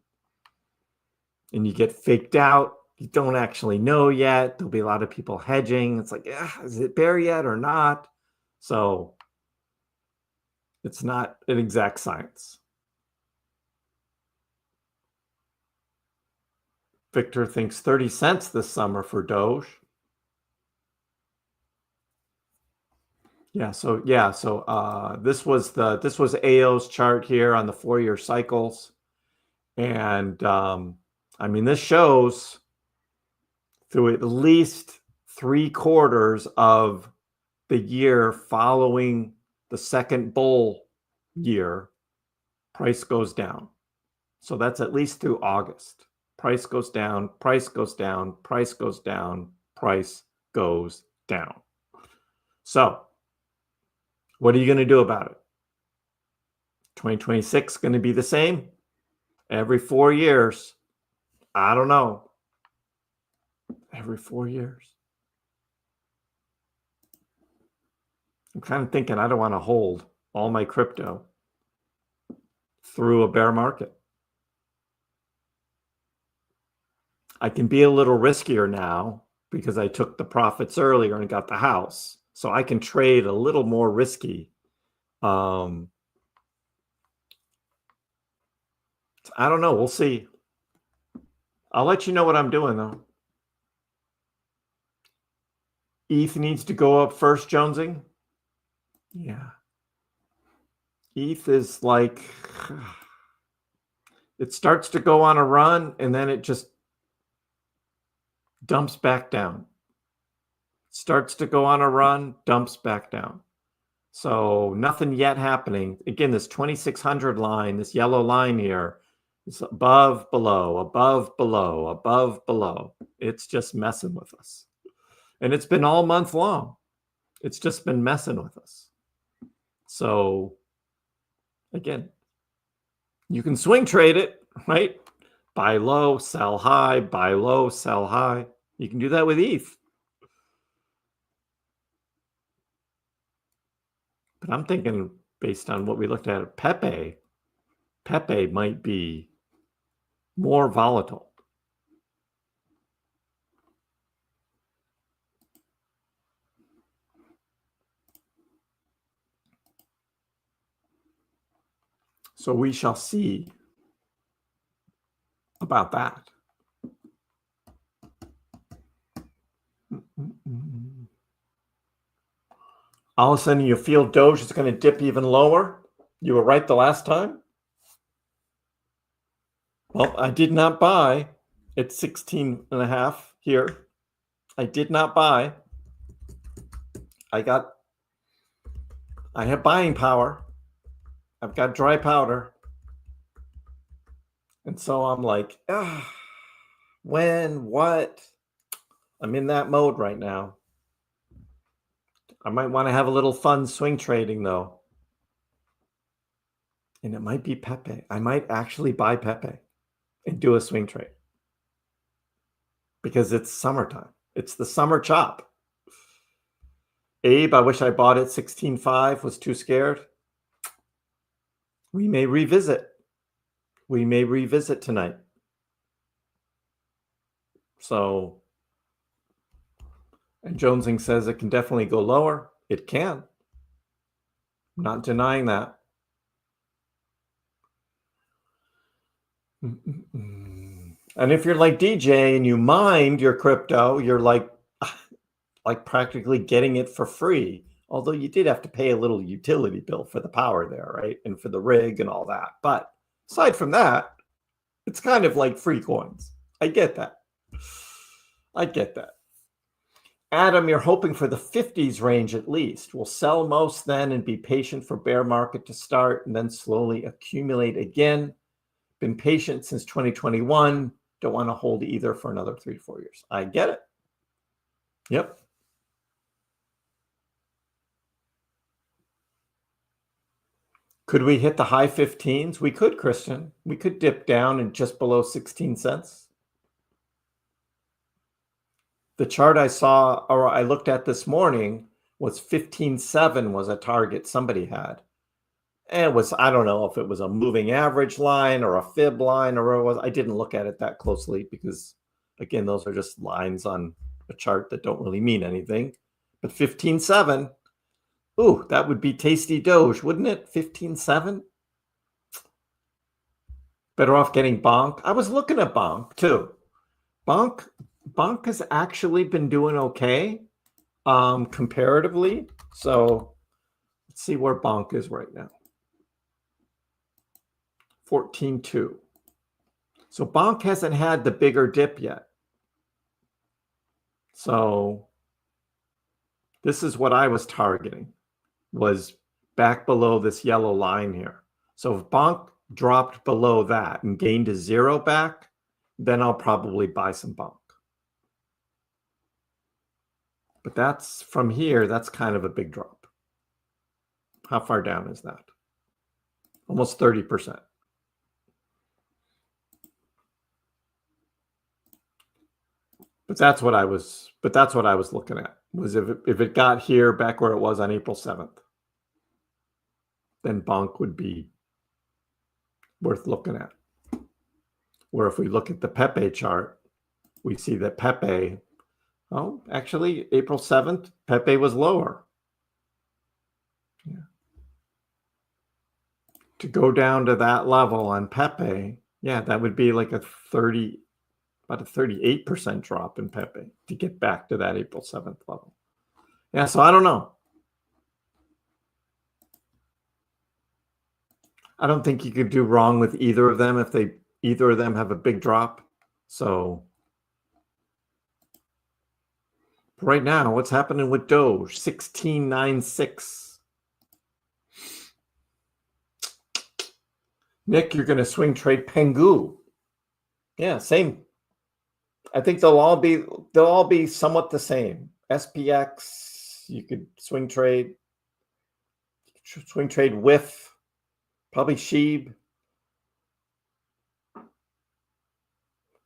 And you get faked out. You don't actually know yet. There'll be a lot of people hedging. It's like, is it bear yet or not? So it's not an exact science. Victor thinks 30 cents this summer for Doge. So this was AO's chart here on the 4-year cycles. And I mean, this shows through at least 3 quarters of the year following the second bull year, price goes down. So that's at least through August. Price goes down, price goes down, price goes down, price goes down. So what are you going to do about it? 2026 going to be the same? Every 4 years? I don't know. Every 4 years. I'm kind of thinking I don't want to hold all my crypto through a bear market. I can be a little riskier now because I took the profits earlier and got the house. So I can trade a little more risky. I don't know. We'll see. I'll let you know what I'm doing, though. ETH needs to go up first, Jonesing. Yeah. ETH is like, it starts to go on a run and then it just dumps back down. Starts to go on a run, dumps back down. So nothing yet happening. Again, this 2600 line, this yellow line here, is above, below, above, below, above, below. It's just messing with us. And it's been all month long. It's just been messing with us. So again, you can swing trade it, right? Buy low, sell high, buy low, sell high. You can do that with ETH. But I'm thinking based on what we looked at Pepe might be more volatile. So we shall see about that. All of a sudden you feel Doge is going to dip even lower. You were right the last time. Well, I did not buy at 16.5 here. I did not buy. I have buying power. I've got dry powder. And so I'm like, when, what? I'm in that mode right now. I might want to have a little fun swing trading though. And it might be Pepe. I might actually buy Pepe and do a swing trade. Because it's summertime. It's the summer chop. Abe, I wish I bought it 16.5, was too scared. We may revisit. We may revisit tonight. So, and Jonesing says it can definitely go lower. It can. I'm not denying that. And if you're like DJ and you mined your crypto, you're like practically getting it for free. Although you did have to pay a little utility bill for the power there, right? And for the rig and all that. But aside from that, it's kind of like free coins. I get that. I get that. Adam, you're hoping for the 50s range at least. We'll sell most then and be patient for bear market to start and then slowly accumulate again. Been patient since 2021. Don't want to hold either for another 3 to 4 years. I get it. Yep. Could we hit the high 15s? We could, Christian. We could dip down and just below 16 cents. The chart I saw, or I looked at this morning, was 15.7 was a target somebody had. And it was, I don't know if it was a moving average line or a fib line or what it was. I didn't look at it that closely because, again, those are just lines on a chart that don't really mean anything. But 15.7, ooh, that would be tasty Doge, wouldn't it? 15.7? Better off getting Bonk. I was looking at Bonk too. Bonk has actually been doing okay comparatively. So Let's see where Bonk is right now. 14.2. So Bonk hasn't had the bigger dip yet. So this is what I was targeting, was back below this yellow line here. So if Bonk dropped below that and gained a 0 back, then I'll probably buy some Bonk. But that's from here, that's kind of a big drop. How far down is that? Almost 30%. But that's what I was looking at, was if it got here back where it was on April 7th, then Bonk would be worth looking at. Where if we look at the Pepe chart, we see that Pepe, oh, actually April 7th, Pepe was lower. Yeah. To go down to that level on Pepe, yeah, that would be like about a 38% drop in Pepe to get back to that April 7th level. Yeah, so I don't know. I don't think you could do wrong with either of them if either of them have a big drop. So right now, what's happening with Doge? 16.96. Nick, you're going to swing trade Pengu. Yeah, same. I think they'll all be somewhat the same. SPX, you could swing trade with probably Sheeb.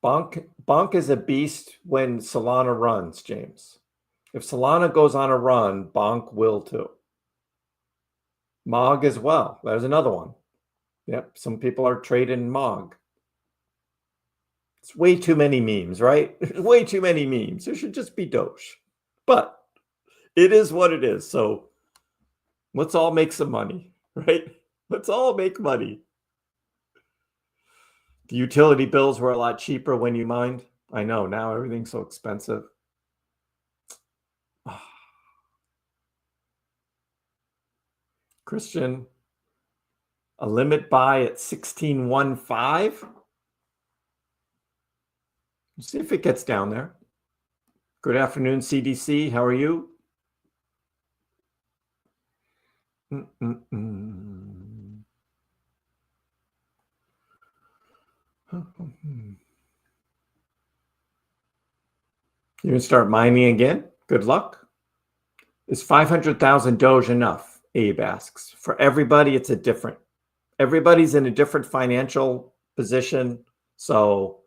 Bonk is a beast when Solana runs, James. If Solana goes on a run, Bonk will too. Mog as well. There's another one. Yep, some people are trading Mog. It's way too many memes, right? Way too many memes. There should just be Doge. But it is what it is. So let's all make some money, right? Let's all make money. The utility bills were a lot cheaper when you mined. I know, now everything's so expensive. Christian, a limit buy at 16.15. See if it gets down there. Good afternoon, CDC. How are you? You can start mining again. Good luck. Is 500,000 Doge enough? Abe asks. For everybody, it's everybody's in a different financial position. So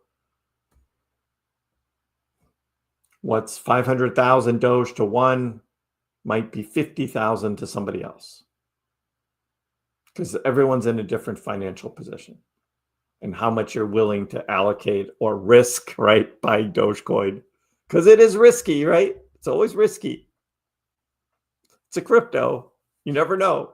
what's 500,000 Doge to one might be 50,000 to somebody else. Because everyone's in a different financial position. And how much you're willing to allocate or risk, right, buying Dogecoin. Because it is risky, right? It's always risky. It's a crypto. You never know.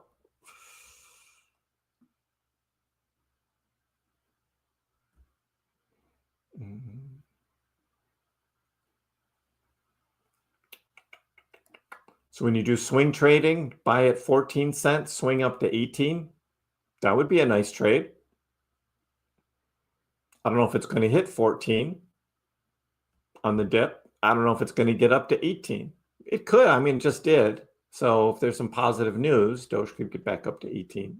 So when you do swing trading, buy at 14 cents, swing up to 18. That would be a nice trade. I don't know if it's going to hit 14 on the dip. I don't know if it's going to get up to 18. It could. I mean, it just did. So if there's some positive news, Doge could get back up to 18.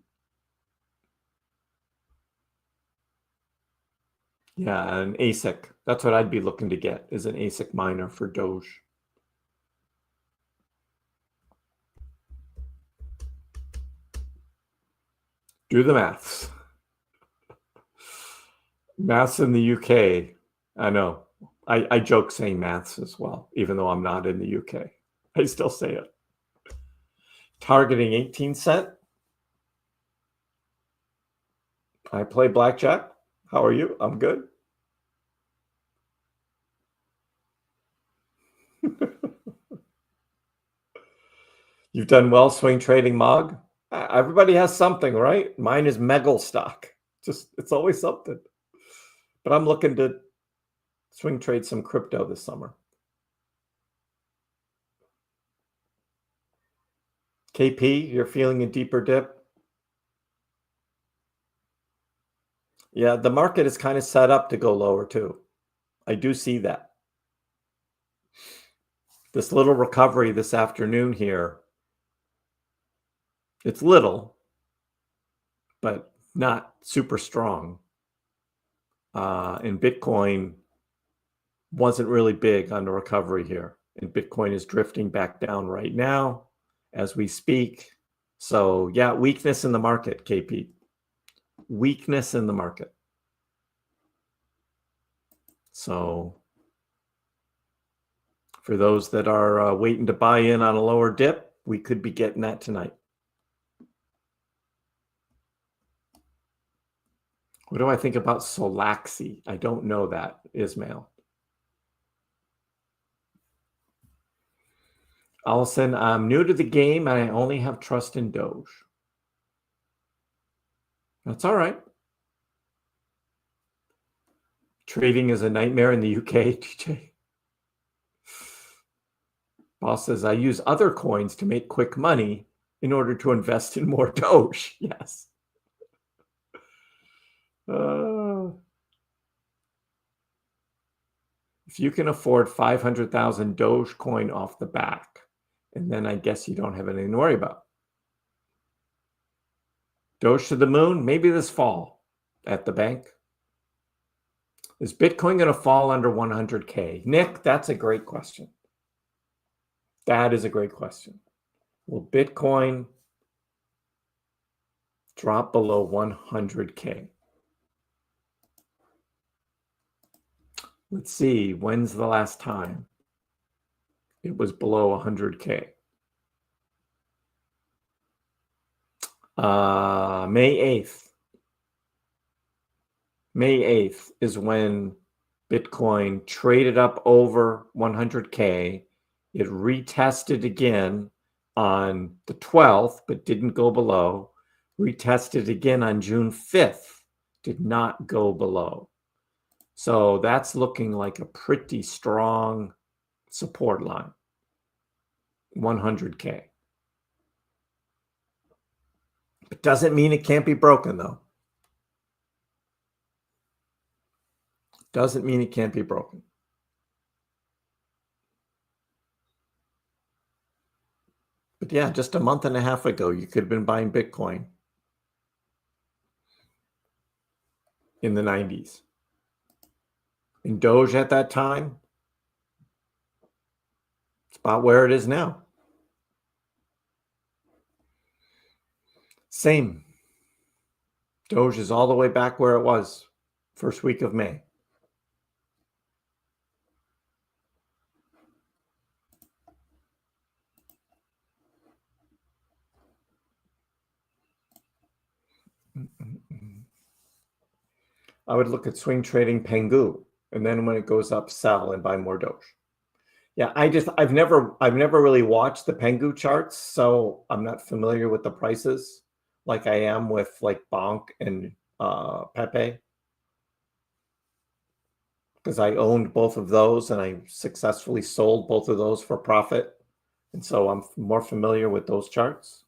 Yeah, an ASIC. That's what I'd be looking to get, is an ASIC miner for Doge. Do the maths. Maths in the UK. I know. I joke saying maths as well, even though I'm not in the UK. I still say it. Targeting 18 cent. I play blackjack. How are you? I'm good. You've done well swing trading Mog. Everybody has something, right? Mine is Megal stock. It's always something. But I'm looking to swing trade some crypto this summer. KP, you're feeling a deeper dip? Yeah, the market is kind of set up to go lower too. I do see that. This little recovery this afternoon here, it's little, but not super strong. And Bitcoin wasn't really big on the recovery here. And Bitcoin is drifting back down right now as we speak. So yeah, weakness in the market, KP. Weakness in the market. So for those that are waiting to buy in on a lower dip, we could be getting that tonight. What do I think about Solaxi? I don't know that, Ismail. Allison, I'm new to the game and I only have trust in Doge. That's all right. Trading is a nightmare in the UK, TJ. Boss says, I use other coins to make quick money in order to invest in more Doge. Yes. If you can afford 500,000 Dogecoin off the back, and then I guess you don't have anything to worry about. Doge to the moon, maybe this fall at the bank. Is Bitcoin going to fall under 100K? Nick, that's a great question. That is a great question. Will Bitcoin drop below 100K? Let's see, when's the last time it was below 100K? May 8th. May 8th is when Bitcoin traded up over 100K. It retested again on the 12th, but didn't go below. Retested again on June 5th, did not go below. So that's looking like a pretty strong support line, 100K. It doesn't mean it can't be broken, though. Doesn't mean it can't be broken. But yeah, just a month and a half ago, you could have been buying Bitcoin in the 90s. And Doge at that time, it's about where it is now. Same. Doge is all the way back where it was first week of May. I would look at swing trading Pengu, and then when it goes up, sell and buy more Doge. Yeah, I've never really watched the Pengu charts, so I'm not familiar with the prices like I am with like Bonk and Pepe, because I owned both of those and I successfully sold both of those for profit, and so I'm more familiar with those charts.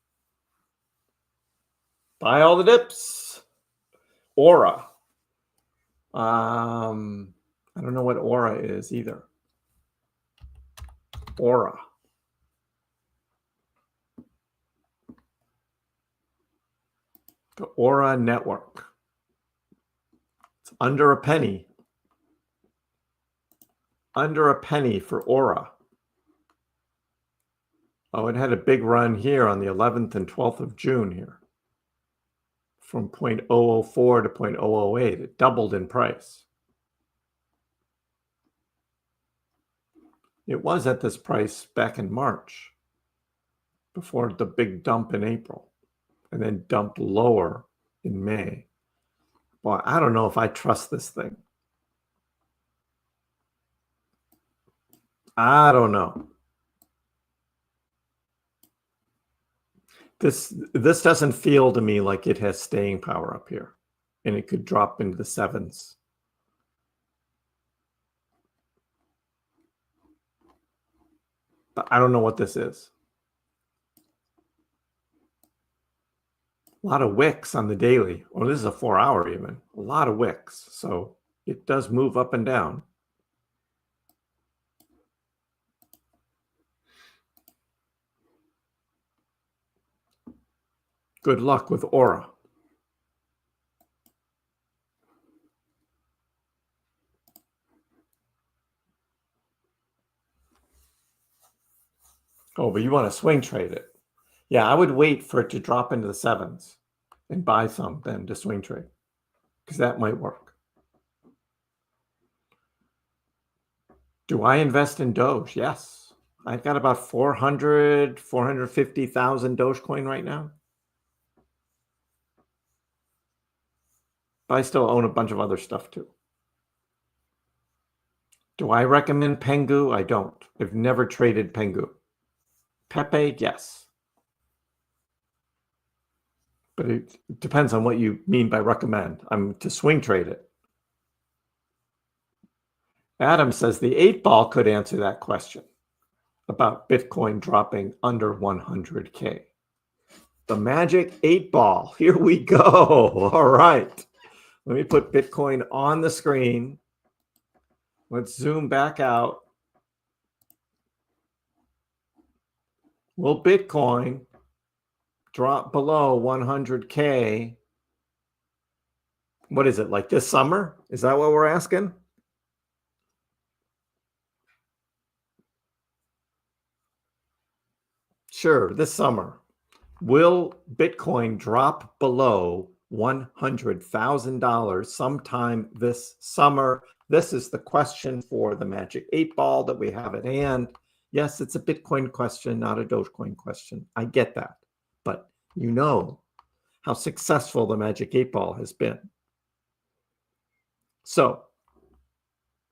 Buy all the dips. Aura. I don't know what Aura is either. Aura. The Aura network. It's under a penny. Under a penny for Aura. Oh, it had a big run here on the 11th and 12th of June here. From 0.004 to 0.008. It doubled in price. It was at this price back in March before the big dump in April and then dumped lower in May. Boy, I don't know if I trust this thing. I don't know. This doesn't feel to me like it has staying power up here, and it could drop into the sevens. But I don't know what this is. A lot of wicks on the daily. Well, this is a 4-hour even. A lot of wicks. So it does move up and down. Good luck with Aura. Oh, but you want to swing trade it. Yeah, I would wait for it to drop into the 7s and buy some then to swing trade, because that might work. Do I invest in Doge? Yes. I've got about 450,000 Dogecoin right now. But I still own a bunch of other stuff too. Do I recommend Pengu? I don't. I've never traded Pengu. Pepe, yes. But it depends on what you mean by recommend. I'm to swing trade it. Adam says the 8-ball could answer that question about Bitcoin dropping under 100K. The magic 8-ball. Here we go. All right. Let me put Bitcoin on the screen. Let's zoom back out. Will Bitcoin drop below 100K? What is it, like this summer? Is that what we're asking? Sure, this summer. Will Bitcoin drop below $100,000 sometime this summer? This is the question for the magic 8-ball that we have at hand. Yes, it's a Bitcoin question, not a Dogecoin question. I get that. But you know how successful the magic 8-ball has been. So,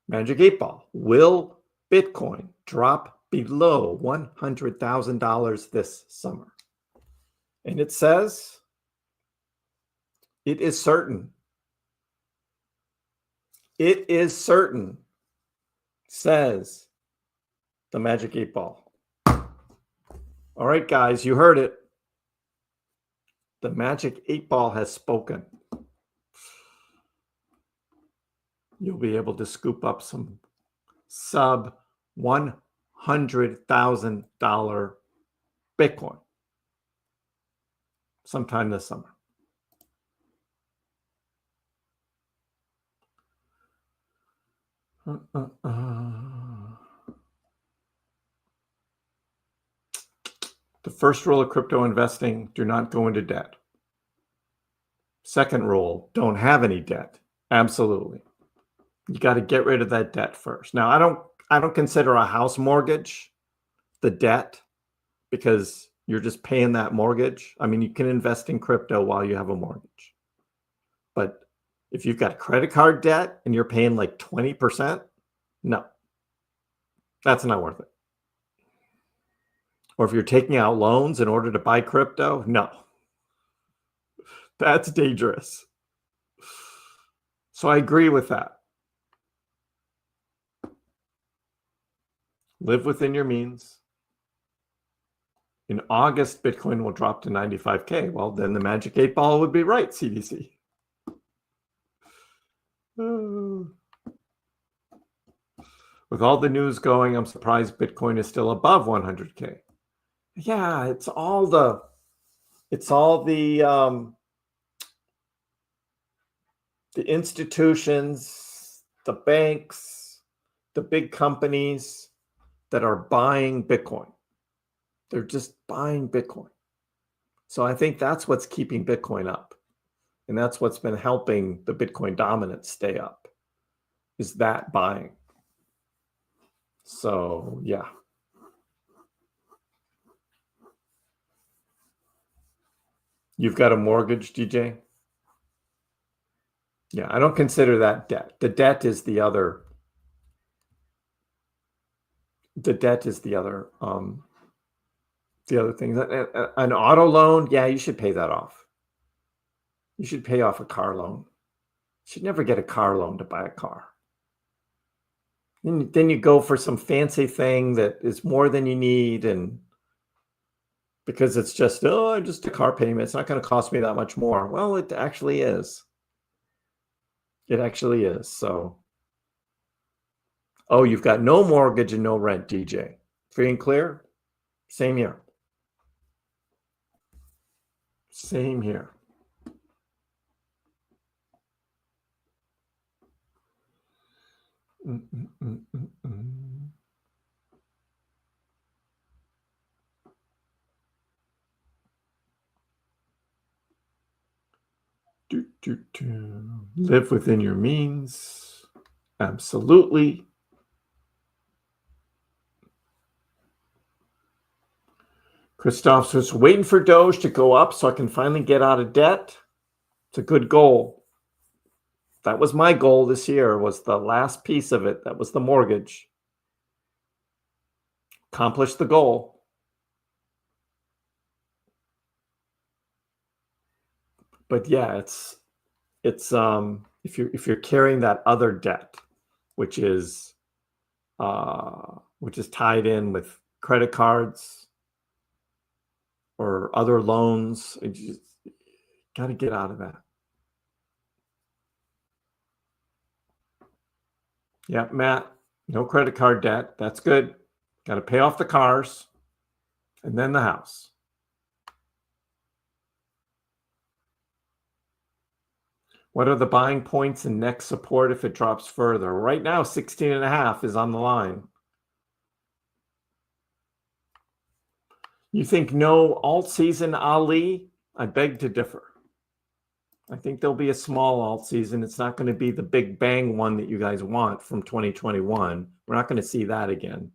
magic 8-ball, will Bitcoin drop below $100,000 this summer? And it says it is certain. It is certain, says the magic 8-ball. All right, guys, you heard it. The magic 8-ball has spoken. You'll be able to scoop up some sub $100,000 Bitcoin sometime this summer. The first rule of crypto investing, do not go into debt. Second rule, don't have any debt. Absolutely. You got to get rid of that debt first. Now, I don't consider a house mortgage the debt, because you're just paying that mortgage. I mean, you can invest in crypto while you have a mortgage. But if you've got credit card debt and you're paying like 20%, no, that's not worth it. Or if you're taking out loans in order to buy crypto, no, that's dangerous. So I agree with that. Live within your means. In August, Bitcoin will drop to 95K. Well, then the magic 8-ball would be right, CDC. With all the news going, I'm surprised Bitcoin is still above 100K. Yeah, it's all the institutions, the banks, the big companies that are buying Bitcoin. They're just buying Bitcoin. So I think that's what's keeping Bitcoin up. And that's what's been helping the Bitcoin dominance stay up, is that buying. So, yeah. You've got a mortgage, DJ? Yeah, I don't consider that debt. The debt is the other. The debt is the other thing. An auto loan, yeah, you should pay that off. You should pay off a car loan. You should never get a car loan to buy a car. And then you go for some fancy thing that is more than you need, and because it's just, just a car payment. It's not going to cost me that much more. Well, it actually is. It actually is. So, oh, you've got no mortgage and no rent, DJ. Free and clear? Same here. Same here. Live within your means. Absolutely. Christoph's just waiting for Doge to go up so I can finally get out of debt. It's a good goal. That was my goal this year, was the last piece of it. That was the mortgage. Accomplished the goal. But yeah, it's if you're carrying that other debt, which is tied in with credit cards or other loans, you just got to get out of that. Yeah, Matt, no credit card debt. That's good. Got to pay off the cars and then the house. What are the buying points and next support if it drops further? Right now, 16.5 is on the line. You think no alt season, Ali? I beg to differ. I think there'll be a small alt season. It's not going to be the big bang one that you guys want from 2021. We're not going to see that again,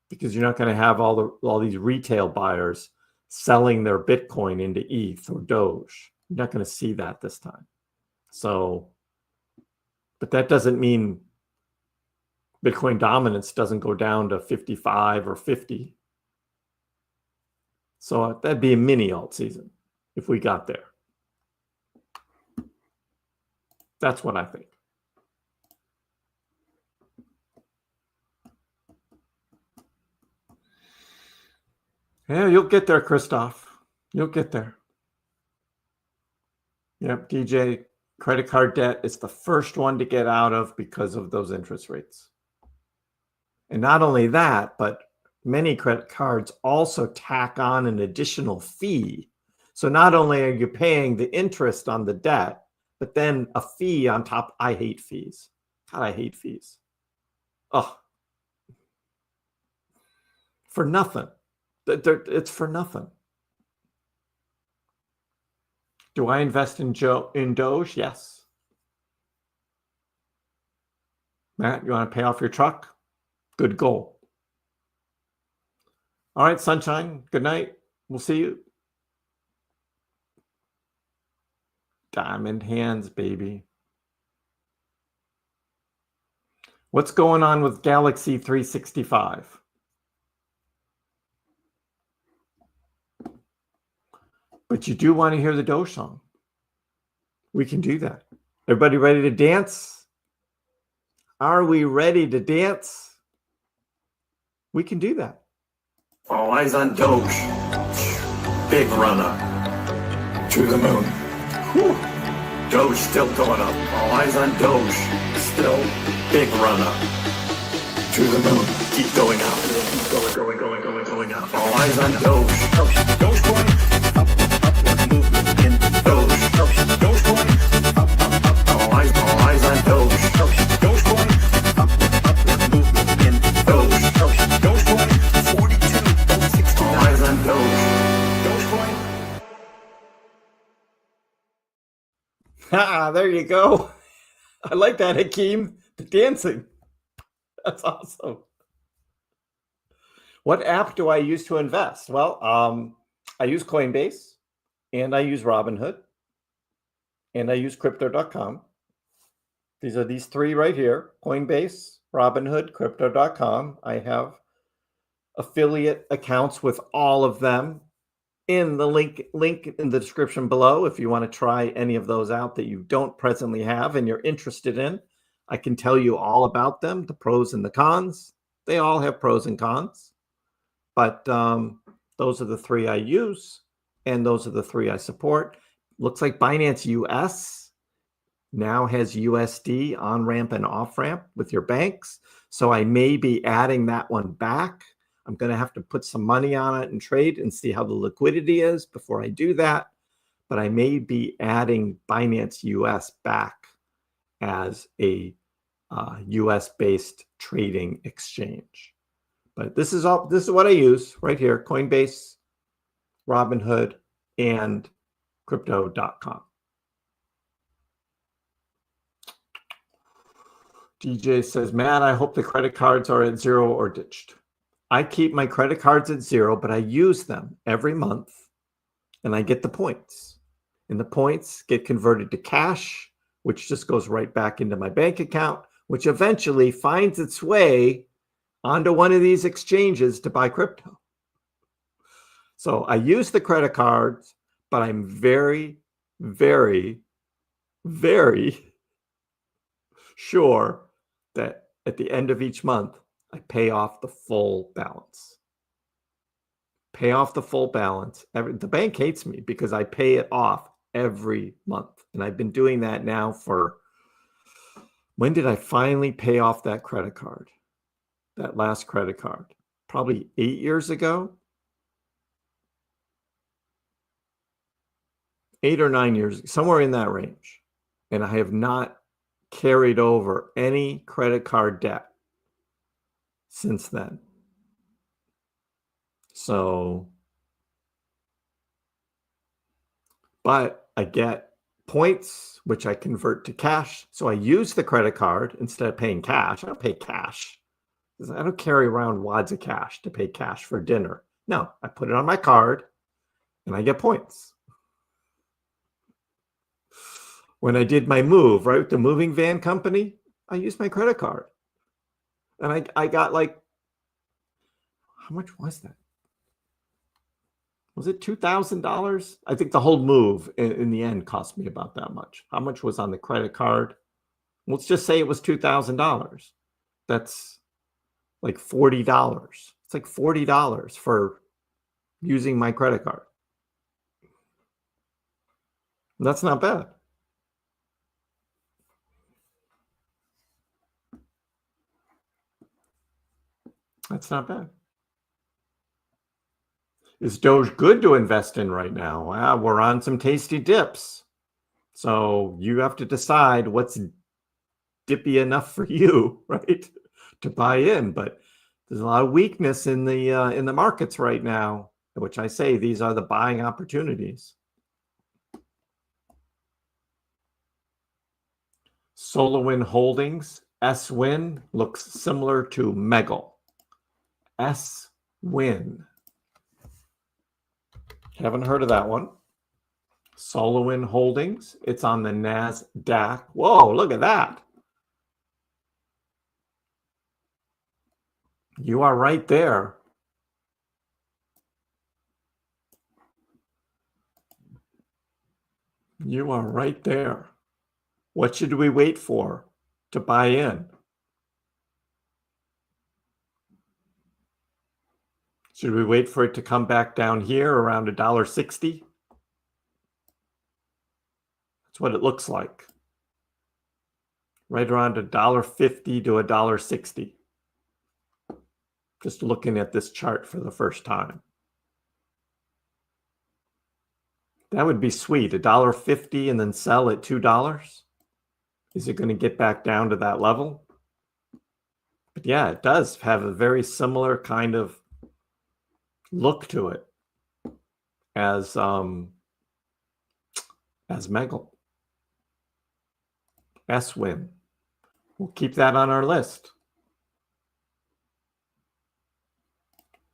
because you're not going to have all these retail buyers selling their Bitcoin into ETH or Doge. You're not going to see that this time. So, but that doesn't mean Bitcoin dominance doesn't go down to 55 or 50. So that'd be a mini alt season if we got there. That's what I think. Yeah, you'll get there, Christoph. You'll get there. Yep, DJ, credit card debt is the first one to get out of because of those interest rates. And not only that, but many credit cards also tack on an additional fee. So not only are you paying the interest on the debt, but then a fee on top. I hate fees. God, I hate fees. Oh, for nothing. It's for nothing. Do I invest in Doge? Yes. Matt, you want to pay off your truck? Good goal. All right, Sunshine, good night. We'll see you. Diamond hands, baby. What's going on with Galaxy 365? But you do want to hear the Doge song. We can do that. Everybody ready to dance? Are we ready to dance? We can do that. All eyes on Doge. Big runner. To the moon. Whew. Doge still going up. All eyes on Doge. Still big runner. To the moon. Keep going up. Going up. All eyes on Doge. Dogecoin. Up. Movement in Doge. Dogecoin. Up. All eyes on Doge. Dogecoin. Up. Movement in Doge. Dogecoin. 42.69. All eyes on Doge. Dogecoin. Ah, there you go. I like that, Hakeem. The dancing. That's awesome. What app do I use to invest? Well, I use Coinbase, and I use Robinhood, and I use Crypto.com. These are these three right here: Coinbase, Robinhood, Crypto.com. I have affiliate accounts with all of them. In the link in the description below, if you want to try any of those out that you don't presently have and you're interested in, I can tell you all about them, the pros and the cons. They all have pros and cons, but Those are the three I use, and those are the three I support. Looks like Binance US now has USD on-ramp and off-ramp with your banks. So I may be adding that one back. I'm going to have to put some money on it and trade and see how the liquidity is before I do that. But I may be adding Binance US back as a US-based trading exchange. But this is what I use right here: Coinbase, Robinhood, and crypto.com. DJ says, Matt, I hope the credit cards are at 0 or ditched. I keep my credit cards at 0, but I use them every month and I get the points. And the points get converted to cash, which just goes right back into my bank account, which eventually finds its way onto one of these exchanges to buy crypto. So I use the credit cards, but I'm very, very, very sure that at the end of each month, I pay off the full balance. Pay off the full balance. The bank hates me because I pay it off every month. And I've been doing that now for, when did I finally pay off that credit card? That last credit card? Probably 8 years ago. 8 or 9 years, somewhere in that range. And I have not carried over any credit card debt since then. So, but I get points, which I convert to cash. So I use the credit card instead of paying cash. I don't pay cash. I don't carry around wads of cash to pay cash for dinner. No, I put it on my card and I get points. When I did my move, right, with the moving van company, I used my credit card. And I got like, how much was that? Was it $2,000? I think the whole move in the end cost me about that much. How much was on the credit card? Let's just say it was $2,000. That's like $40. It's like $40 for using my credit card. That's not bad. That's not bad. Is Doge good to invest in right now? Well, we're on some tasty dips. So you have to decide what's dippy enough for you, right, to buy in. But there's a lot of weakness in the markets right now, which I say these are the buying opportunities. SolarWind Holdings, SWIN, looks similar to Megal. SWIN. Haven't heard of that one. SolarWind Holdings. It's on the NASDAQ. Whoa, look at that. You are right there. You are right there. What should we wait for to buy in? Should we wait for it to come back down here around $1.60? That's what it looks like. Right around $1.50 to $1.60. Just looking at this chart for the first time. That would be sweet. $1.50 and then sell at $2. Is it going to get back down to that level? But yeah, it does have a very similar kind of look to it as Megal. SWIN. We'll keep that on our list.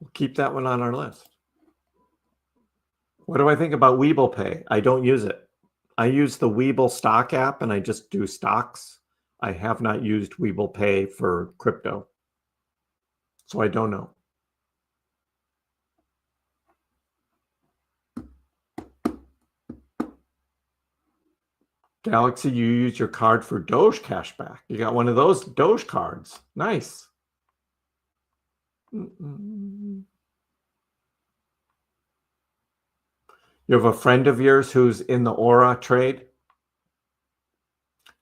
We'll keep that one on our list. What do I think about Webull Pay? I don't use it. I use the Webull stock app and I just do stocks. I have not used Webull Pay for crypto. So I don't know. Galaxy, you use your card for Doge cashback. You got one of those Doge cards. Nice. You have a friend of yours who's in the Aura trade?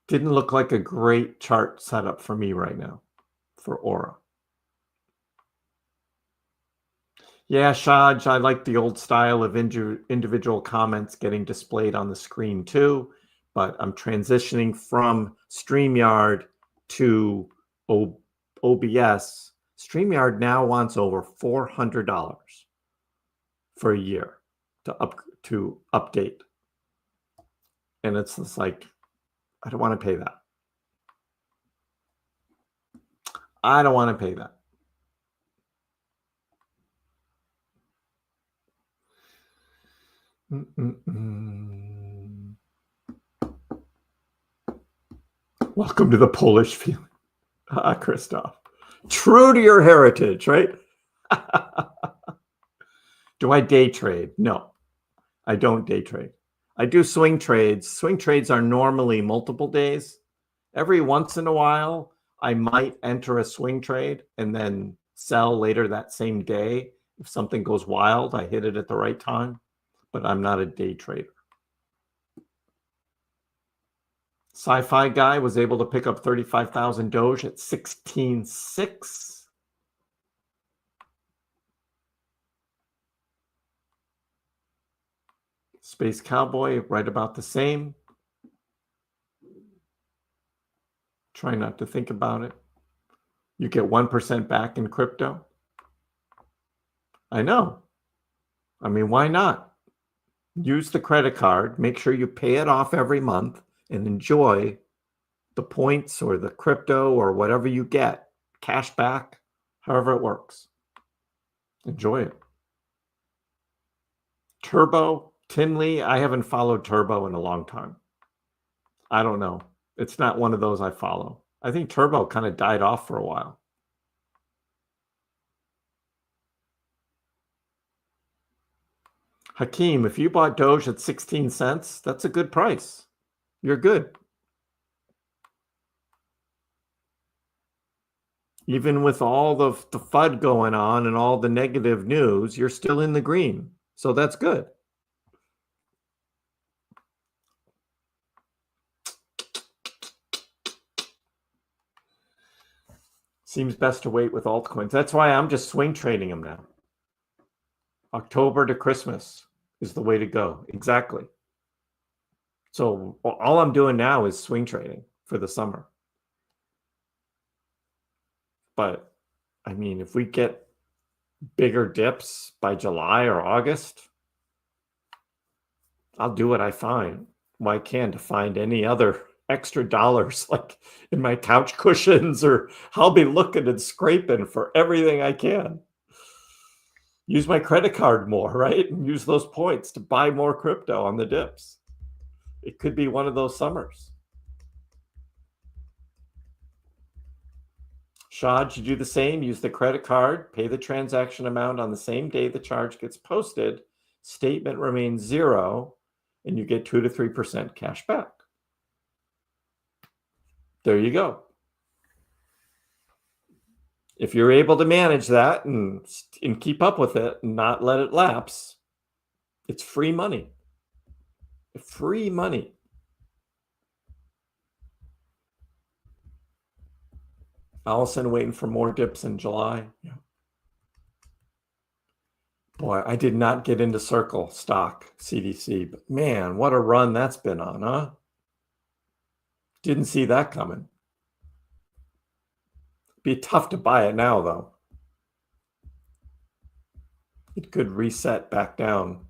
Didn't look like a great chart setup for me right now for Aura. Yeah, Shaj, I like the old style of individual comments getting displayed on the screen too, but I'm transitioning from StreamYard to OBS. StreamYard now wants over $400 for a year to update. And it's just like, I don't want to pay that. I don't want to pay that. Welcome to the Polish feeling. Christoph. True to your heritage, right? Do I day trade? No, I don't day trade. I do swing trades. Swing trades are normally multiple days. Every once in a while, I might enter a swing trade and then sell later that same day. If something goes wild, I hit it at the right time, but I'm not a day trader. Sci-fi guy was able to pick up 35,000 Doge at 16.6. Space Cowboy, right about the same. Try not to think about it. You get 1% back in crypto. I know. I mean, why not? Use the credit card. Make sure you pay it off every month and enjoy the points or the crypto or whatever you get. Cash back, however it works. Enjoy it. Turbo, Tinley, I haven't followed Turbo in a long time. I don't know. It's not one of those I follow. I think Turbo kind of died off for a while. Hakeem, if you bought Doge at 16 cents, that's a good price. You're good. Even with all the FUD going on and all the negative news, you're still in the green. So that's good. Seems best to wait with altcoins. That's why I'm just swing trading them now. October to Christmas is the way to go. Exactly. So all I'm doing now is swing trading for the summer. But I mean, if we get bigger dips by July or August, I'll do what I find. What I can to find any other extra dollars like in my couch cushions, or I'll be looking and scraping for everything I can. Use my credit card more, right? And use those points to buy more crypto on the dips. It could be one of those summers. Shad, you do the same. Use the credit card, pay the transaction amount on the same day the charge gets posted. Statement remains 0, and you get 2 to 3% cash back. There you go. If you're able to manage that and keep up with it and not let it lapse, it's free money. Free money. Allison waiting for more dips in July. Yeah. Boy, I did not get into Circle stock CDC, but man, what a run that's been on, huh? Didn't see that coming. Be tough to buy it now, though. It could reset back down.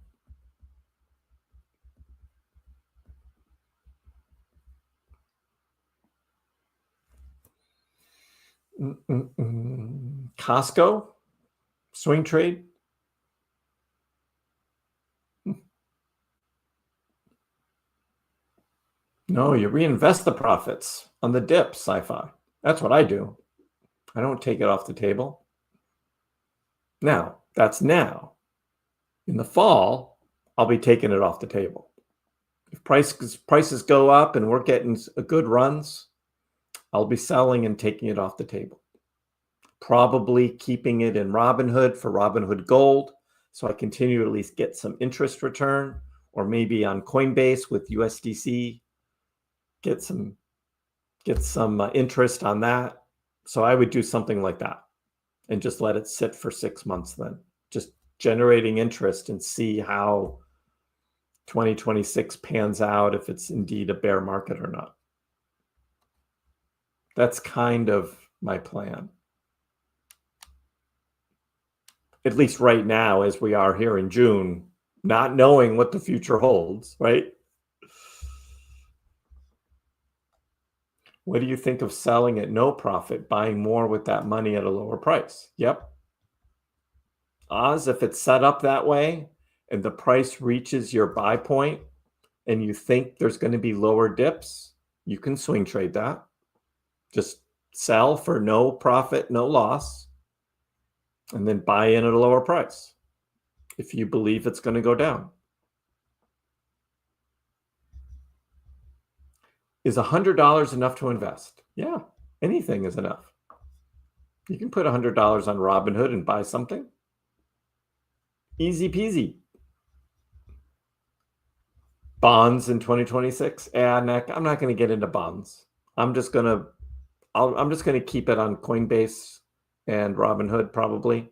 Costco, swing trade. No, you reinvest the profits on the dips, sci-fi. That's what I do. I don't take it off the table. Now, that's now. In the fall, I'll be taking it off the table. If prices go up and we're getting good runs, I'll be selling and taking it off the table. Probably keeping it in Robinhood for Robinhood Gold so I continue to at least get some interest return, or maybe on Coinbase with USDC, get some interest on that. So I would do something like that and just let it sit for 6 months then, just generating interest, and see how 2026 pans out, if it's indeed a bear market or not. That's kind of my plan. At least right now, as we are here in June, not knowing what the future holds, right? What do you think of selling at no profit, buying more with that money at a lower price? Yep. Oz, if it's set up that way and the price reaches your buy point and you think there's going to be lower dips, you can swing trade that. Just sell for no profit, no loss, and then buy in at a lower price if you believe it's going to go down. Is $100 enough to invest? Yeah, anything is enough. You can put $100 on Robinhood and buy something. Easy peasy. Bonds in 2026? Nick, I'm not going to get into bonds. I'm just going to keep it on Coinbase and Robinhood, probably.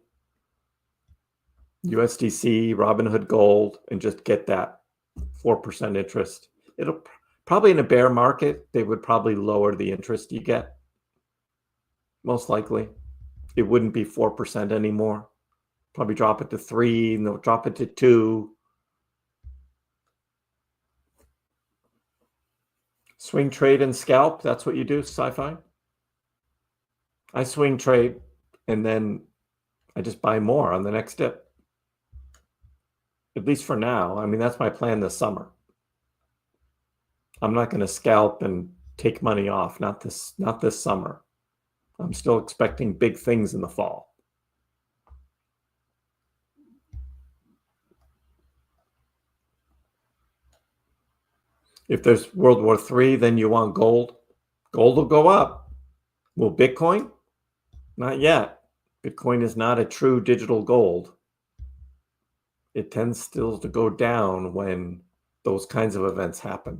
USDC, Robinhood Gold, and just get that 4% interest. It'll probably, in a bear market, they would probably lower the interest you get. Most likely. It wouldn't be 4% anymore. Probably drop it to 3, and they'll drop it to 2. Swing trade and scalp, that's what you do, sci-fi? I swing trade, and then I just buy more on the next dip. At least for now. I mean, that's my plan this summer. I'm not going to scalp and take money off, not this summer. I'm still expecting big things in the fall. If there's World War III, then you want gold. Gold will go up. Will Bitcoin? Not yet. Bitcoin is not a true digital gold. It tends still to go down when those kinds of events happen.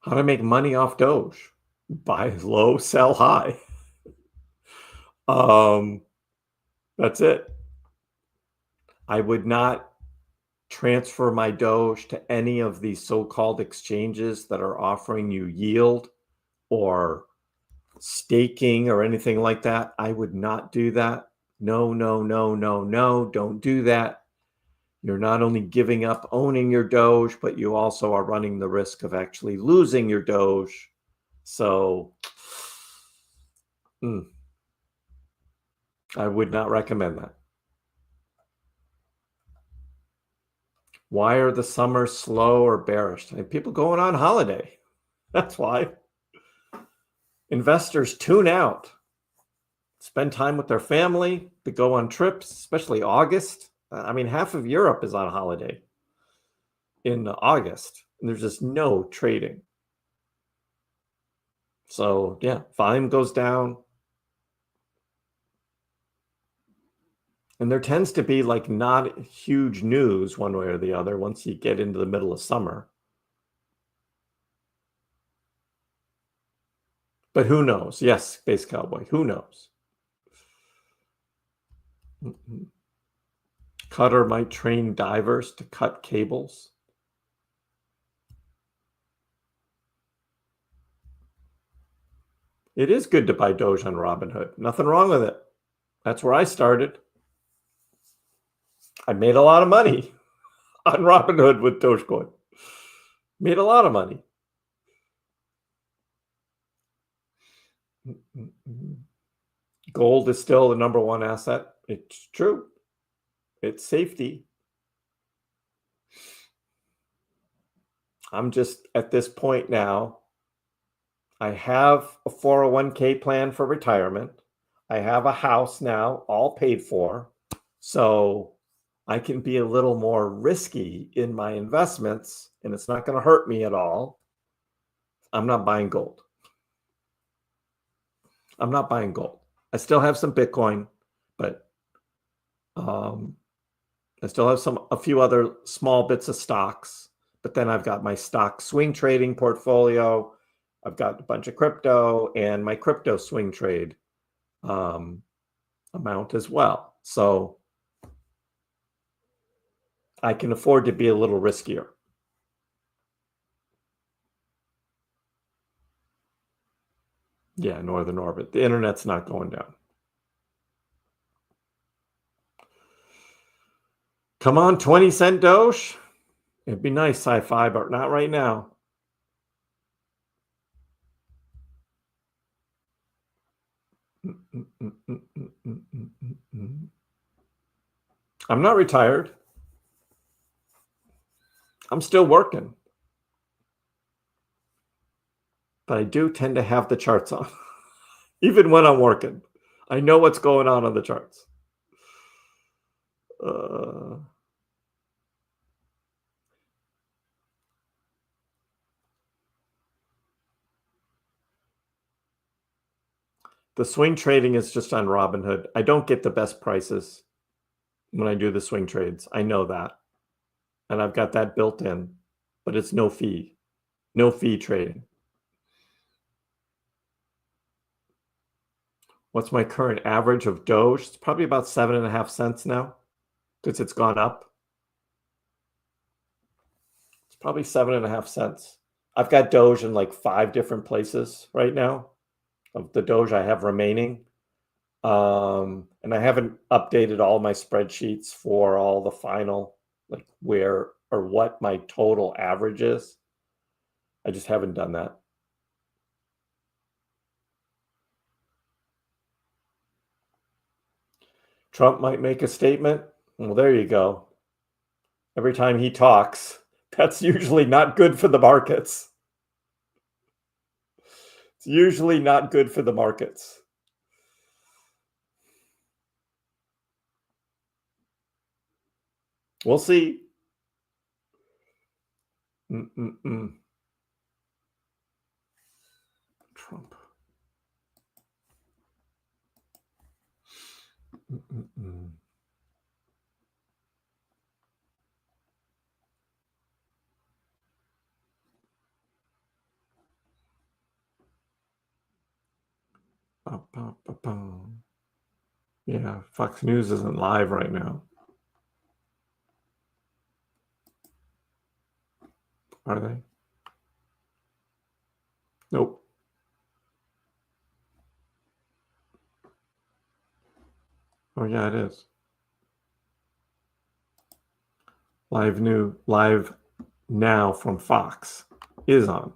How to make money off Doge? Buy low, sell high. That's it. I would not transfer my Doge to any of these so-called exchanges that are offering you yield or staking or anything like that. I would not do that. No, no, no, no, no. Don't do that. You're not only giving up owning your Doge, but you also are running the risk of actually losing your Doge. So I would not recommend that. Why are the summers slow or bearish? People going on holiday. That's why. Investors tune out, spend time with their family, they go on trips, especially August. I mean, half of Europe is on holiday in August, and there's just no trading. So yeah, volume goes down. And there tends to be like not huge news one way or the other once you get into the middle of summer. But who knows? Yes, Space Cowboy, who knows? Cutter might train divers to cut cables. It is good to buy Doge on Robinhood. Nothing wrong with it. That's where I started. I made a lot of money on Robinhood with Dogecoin. Made a lot of money. Gold is still the number one asset. It's true. It's safety. I'm just at this point now, I have a 401k plan for retirement. I have a house now, all paid for. So I can be a little more risky in my investments, and it's not going to hurt me at all. I'm not buying gold. I'm not buying gold. I still have some Bitcoin, but I still have a few other small bits of stocks. But then I've got my stock swing trading portfolio. I've got a bunch of crypto and my crypto swing trade amount as well. So I can afford to be a little riskier. Yeah, Northern Orbit. The internet's not going down. Come on, 20-cent Doge. It'd be nice, sci-fi, but not right now. I'm not retired. I'm still working. But I do tend to have the charts on. Even when I'm working. I know what's going on the charts. The swing trading is just on Robinhood. I don't get the best prices when I do the swing trades. I know that. And I've got that built in. But it's no fee. No fee trading. What's my current average of Doge? It's probably about 7.5 cents now because it's gone up. It's probably 7.5 cents. I've got Doge in like 5 different places right now of the Doge I have remaining. And I haven't updated all my spreadsheets for all the final, like where or what my total average is. I just haven't done that. Trump might make a statement. Well, there you go. Every time he talks, that's usually not good for the markets. It's usually not good for the markets. We'll see. Trump. Yeah, Fox News isn't live right now. Are they? Nope. Oh yeah, it is. Live now from Fox is on.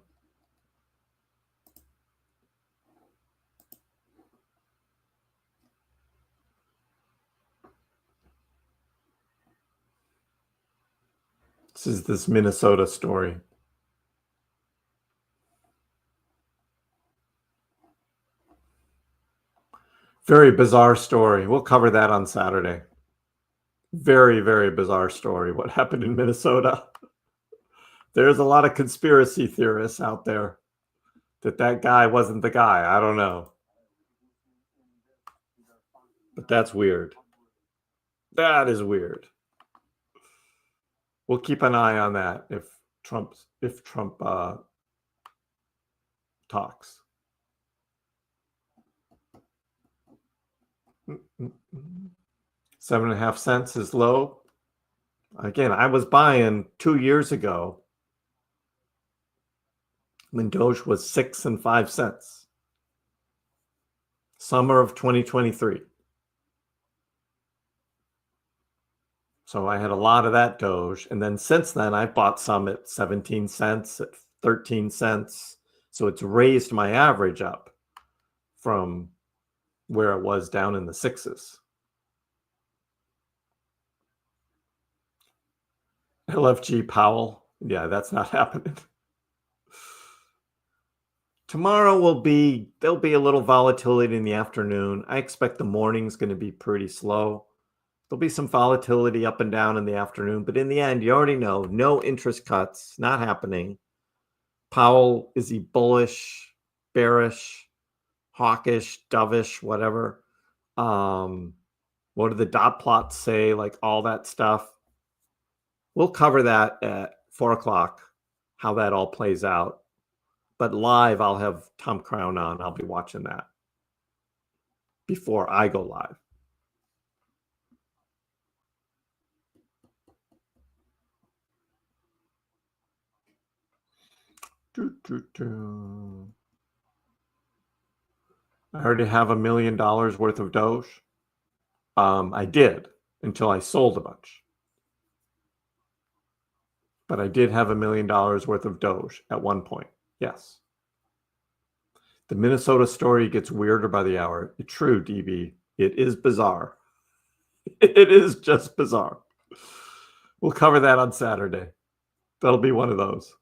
This is this Minnesota story. Very bizarre story. We'll cover that on Saturday. Very, very bizarre story. What happened in Minnesota? There's a lot of conspiracy theorists out there that guy wasn't the guy. I don't know. But that's weird. That is weird. We'll keep an eye on that if Trump talks. 7.5 cents is low. Again, I was buying 2 years ago when Doge was 6 and 5 cents. Summer of 2023. So I had a lot of that Doge. And then since then, I bought some at 17 cents, at 13 cents. So it's raised my average up from where it was down in the 6s. LFG Powell. Yeah, that's not happening. Tomorrow there'll be a little volatility in the afternoon. I expect the morning's going to be pretty slow. There'll be some volatility up and down in the afternoon, but in the end, you already know, no interest cuts, not happening. Powell, is he bullish, bearish? hawkish, dovish, whatever. What do the dot plots say? Like all that stuff. We'll cover that at 4 o'clock, how that all plays out. But live, I'll have Tom Crown on. I'll be watching that before I go live. I already have $1 million worth of Doge. I did until I sold a bunch. But I did have $1 million worth of Doge at one point. Yes. The Minnesota story gets weirder by the hour. True, DB. It is bizarre. It is just bizarre. We'll cover that on Saturday. That'll be one of those.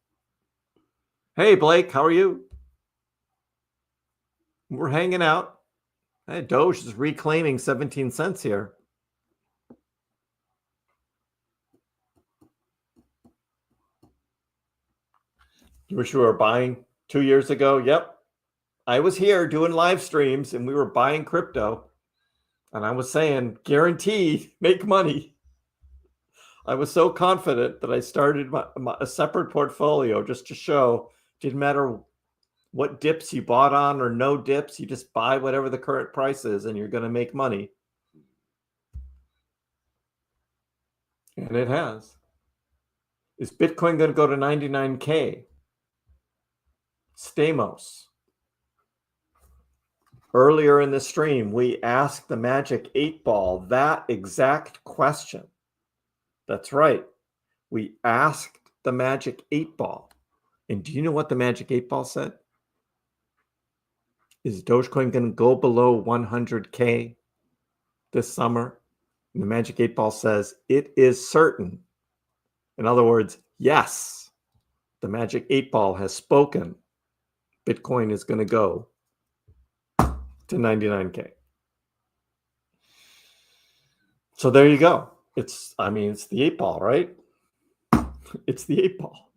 Hey, Blake, how are you? We're hanging out. Hey, Doge is reclaiming 17 cents here. You wish you were buying 2 years ago? Yep. I was here doing live streams and we were buying crypto. And I was saying, guaranteed, make money. I was so confident that I started a separate portfolio just to show didn't matter what dips you bought on or no dips, you just buy whatever the current price is and you're going to make money. And it has. Is Bitcoin going to go to 99K? Stamos. Earlier in the stream, we asked the Magic 8 Ball that exact question. That's right. We asked the Magic 8 Ball. And do you know what the Magic 8 Ball said? Is Dogecoin going to go below 100K this summer? And the Magic 8 Ball says it is certain. In other words, yes, the Magic 8 Ball has spoken. Bitcoin is going to go to 99K. So there you go. It's the 8 Ball, right? It's the 8 Ball.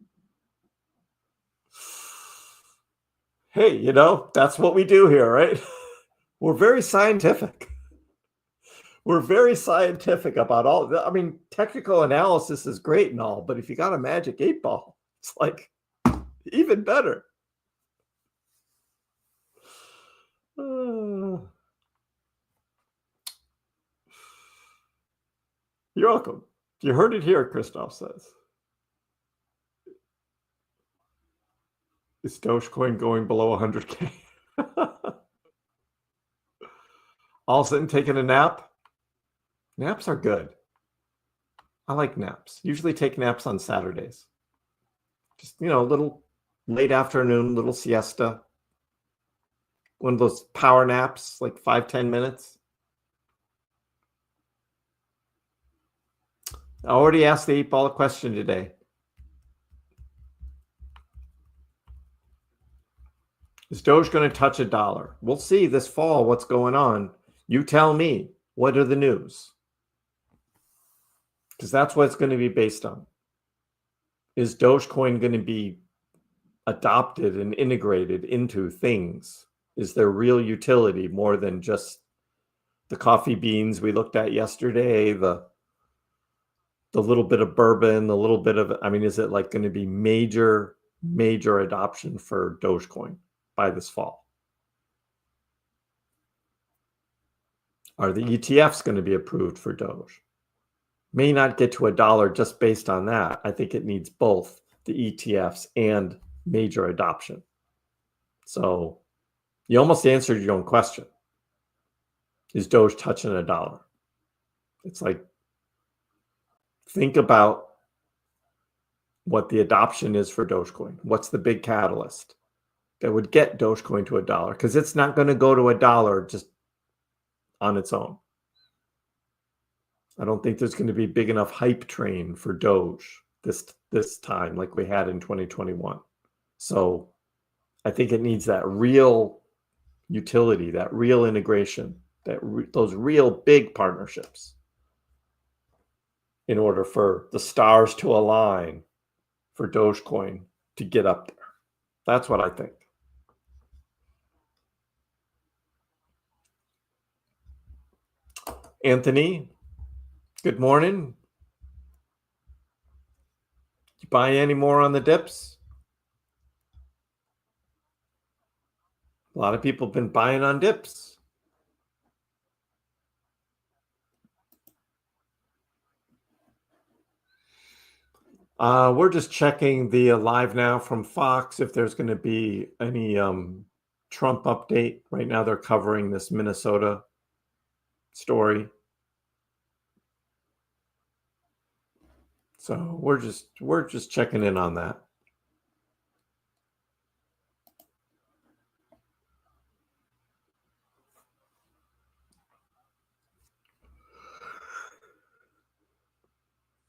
Hey, that's what we do here, right? We're very scientific. We're very scientific about all. Technical analysis is great and all, but if you got a Magic 8 Ball, it's like even better. You're welcome. You heard it here, Christoph says. Is Dogecoin going below 100K? All of a sudden taking a nap? Naps are good. I like naps. Usually take naps on Saturdays. Just, a little late afternoon, little siesta. One of those power naps, like 5-10 minutes. I already asked the 8 Ball a question today. Is Doge going to touch $1? We'll see this fall what's going on. You tell me, what are the news? Because that's what it's going to be based on. Is Dogecoin going to be adopted and integrated into things? Is there real utility more than just the coffee beans we looked at yesterday, the little bit of bourbon, the little bit of, is it like going to be major adoption for Dogecoin by this fall? Are the ETFs going to be approved for Doge? May not get to $1 just based on that. I think it needs both the ETFs and major adoption. So you almost answered your own question. Is Doge touching $1? It's like, think about what the adoption is for Dogecoin. What's the big catalyst that would get Dogecoin to $1? Because it's not going to go to $1 just on its own. I don't think there's going to be big enough hype train for Doge this time like we had in 2021. So I think it needs that real utility, that real integration, those real big partnerships in order for the stars to align for Dogecoin to get up there. That's what I think. Anthony, good morning. You buy any more on the dips? A lot of people have been buying on dips. We're just checking the live now from Fox if there's going to be any Trump update. Right now they're covering this Minnesota story. So we're just checking in on that.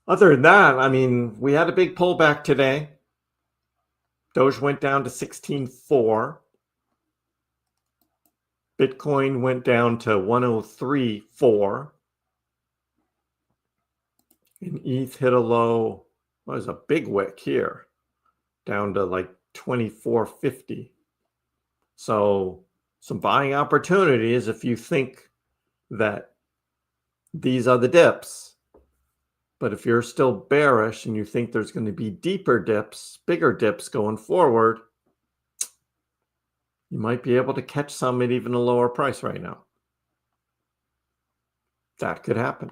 Other than that, I mean, we had a big pullback today. Doge went down to 16.4. Bitcoin went down to 103.4. And ETH hit a low, what was a big wick here, down to like 24.50. So some buying opportunities if you think that these are the dips. But if you're still bearish and you think there's going to be deeper dips, bigger dips going forward, you might be able to catch some at even a lower price right now. That could happen.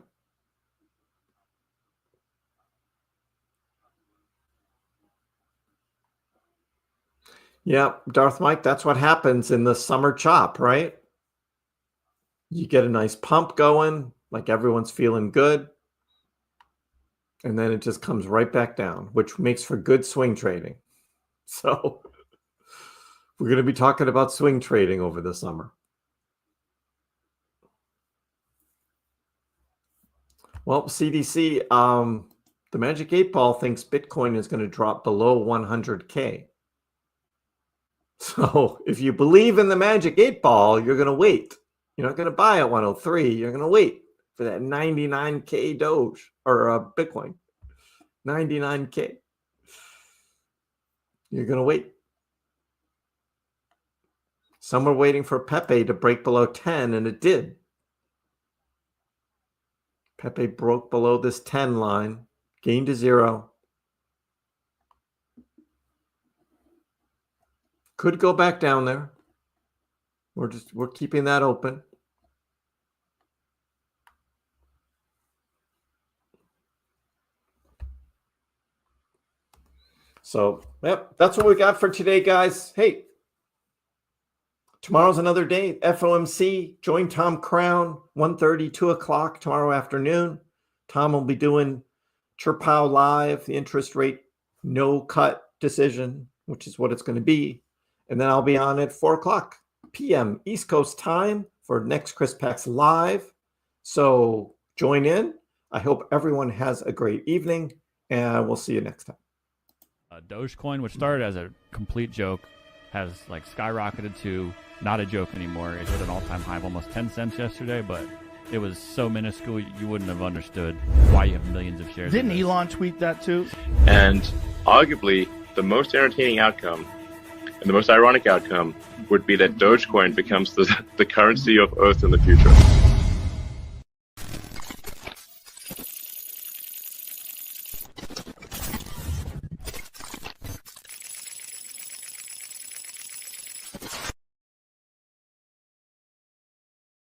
Yeah, Darth Mike, that's what happens in the summer chop, right? You get a nice pump going, like everyone's feeling good. And then it just comes right back down, which makes for good swing trading. So we're going to be talking about swing trading over the summer. Well, CDC, the Magic 8 Ball thinks Bitcoin is going to drop below 100K. So if you believe in the Magic 8 Ball, you're going to wait. You're not going to buy at 103. You're going to wait for that 99K Doge or Bitcoin. 99K. You're going to wait. Some were waiting for Pepe to break below 10, and it did. Pepe broke below this 10 line, gained to 0. Could go back down there. We're keeping that open. So, yep, that's what we got for today, guys. Hey, tomorrow's another day. FOMC, join Tom Crown, 1:30, 2 o'clock tomorrow afternoon. Tom will be doing Chirpow Live, the interest rate no cut decision, which is what it's going to be. And then I'll be on at 4 o'clock p.m. East Coast time for next KrissPax Live. So join in. I hope everyone has a great evening, and we'll see you next time. Dogecoin, which started as a complete joke, has like skyrocketed to not a joke anymore. It hit an all-time high of almost 10 cents yesterday, but it was so minuscule you wouldn't have understood why you have millions of shares. Didn't Elon tweet that too? And arguably, the most entertaining outcome and the most ironic outcome would be that Dogecoin becomes the currency of Earth in the future.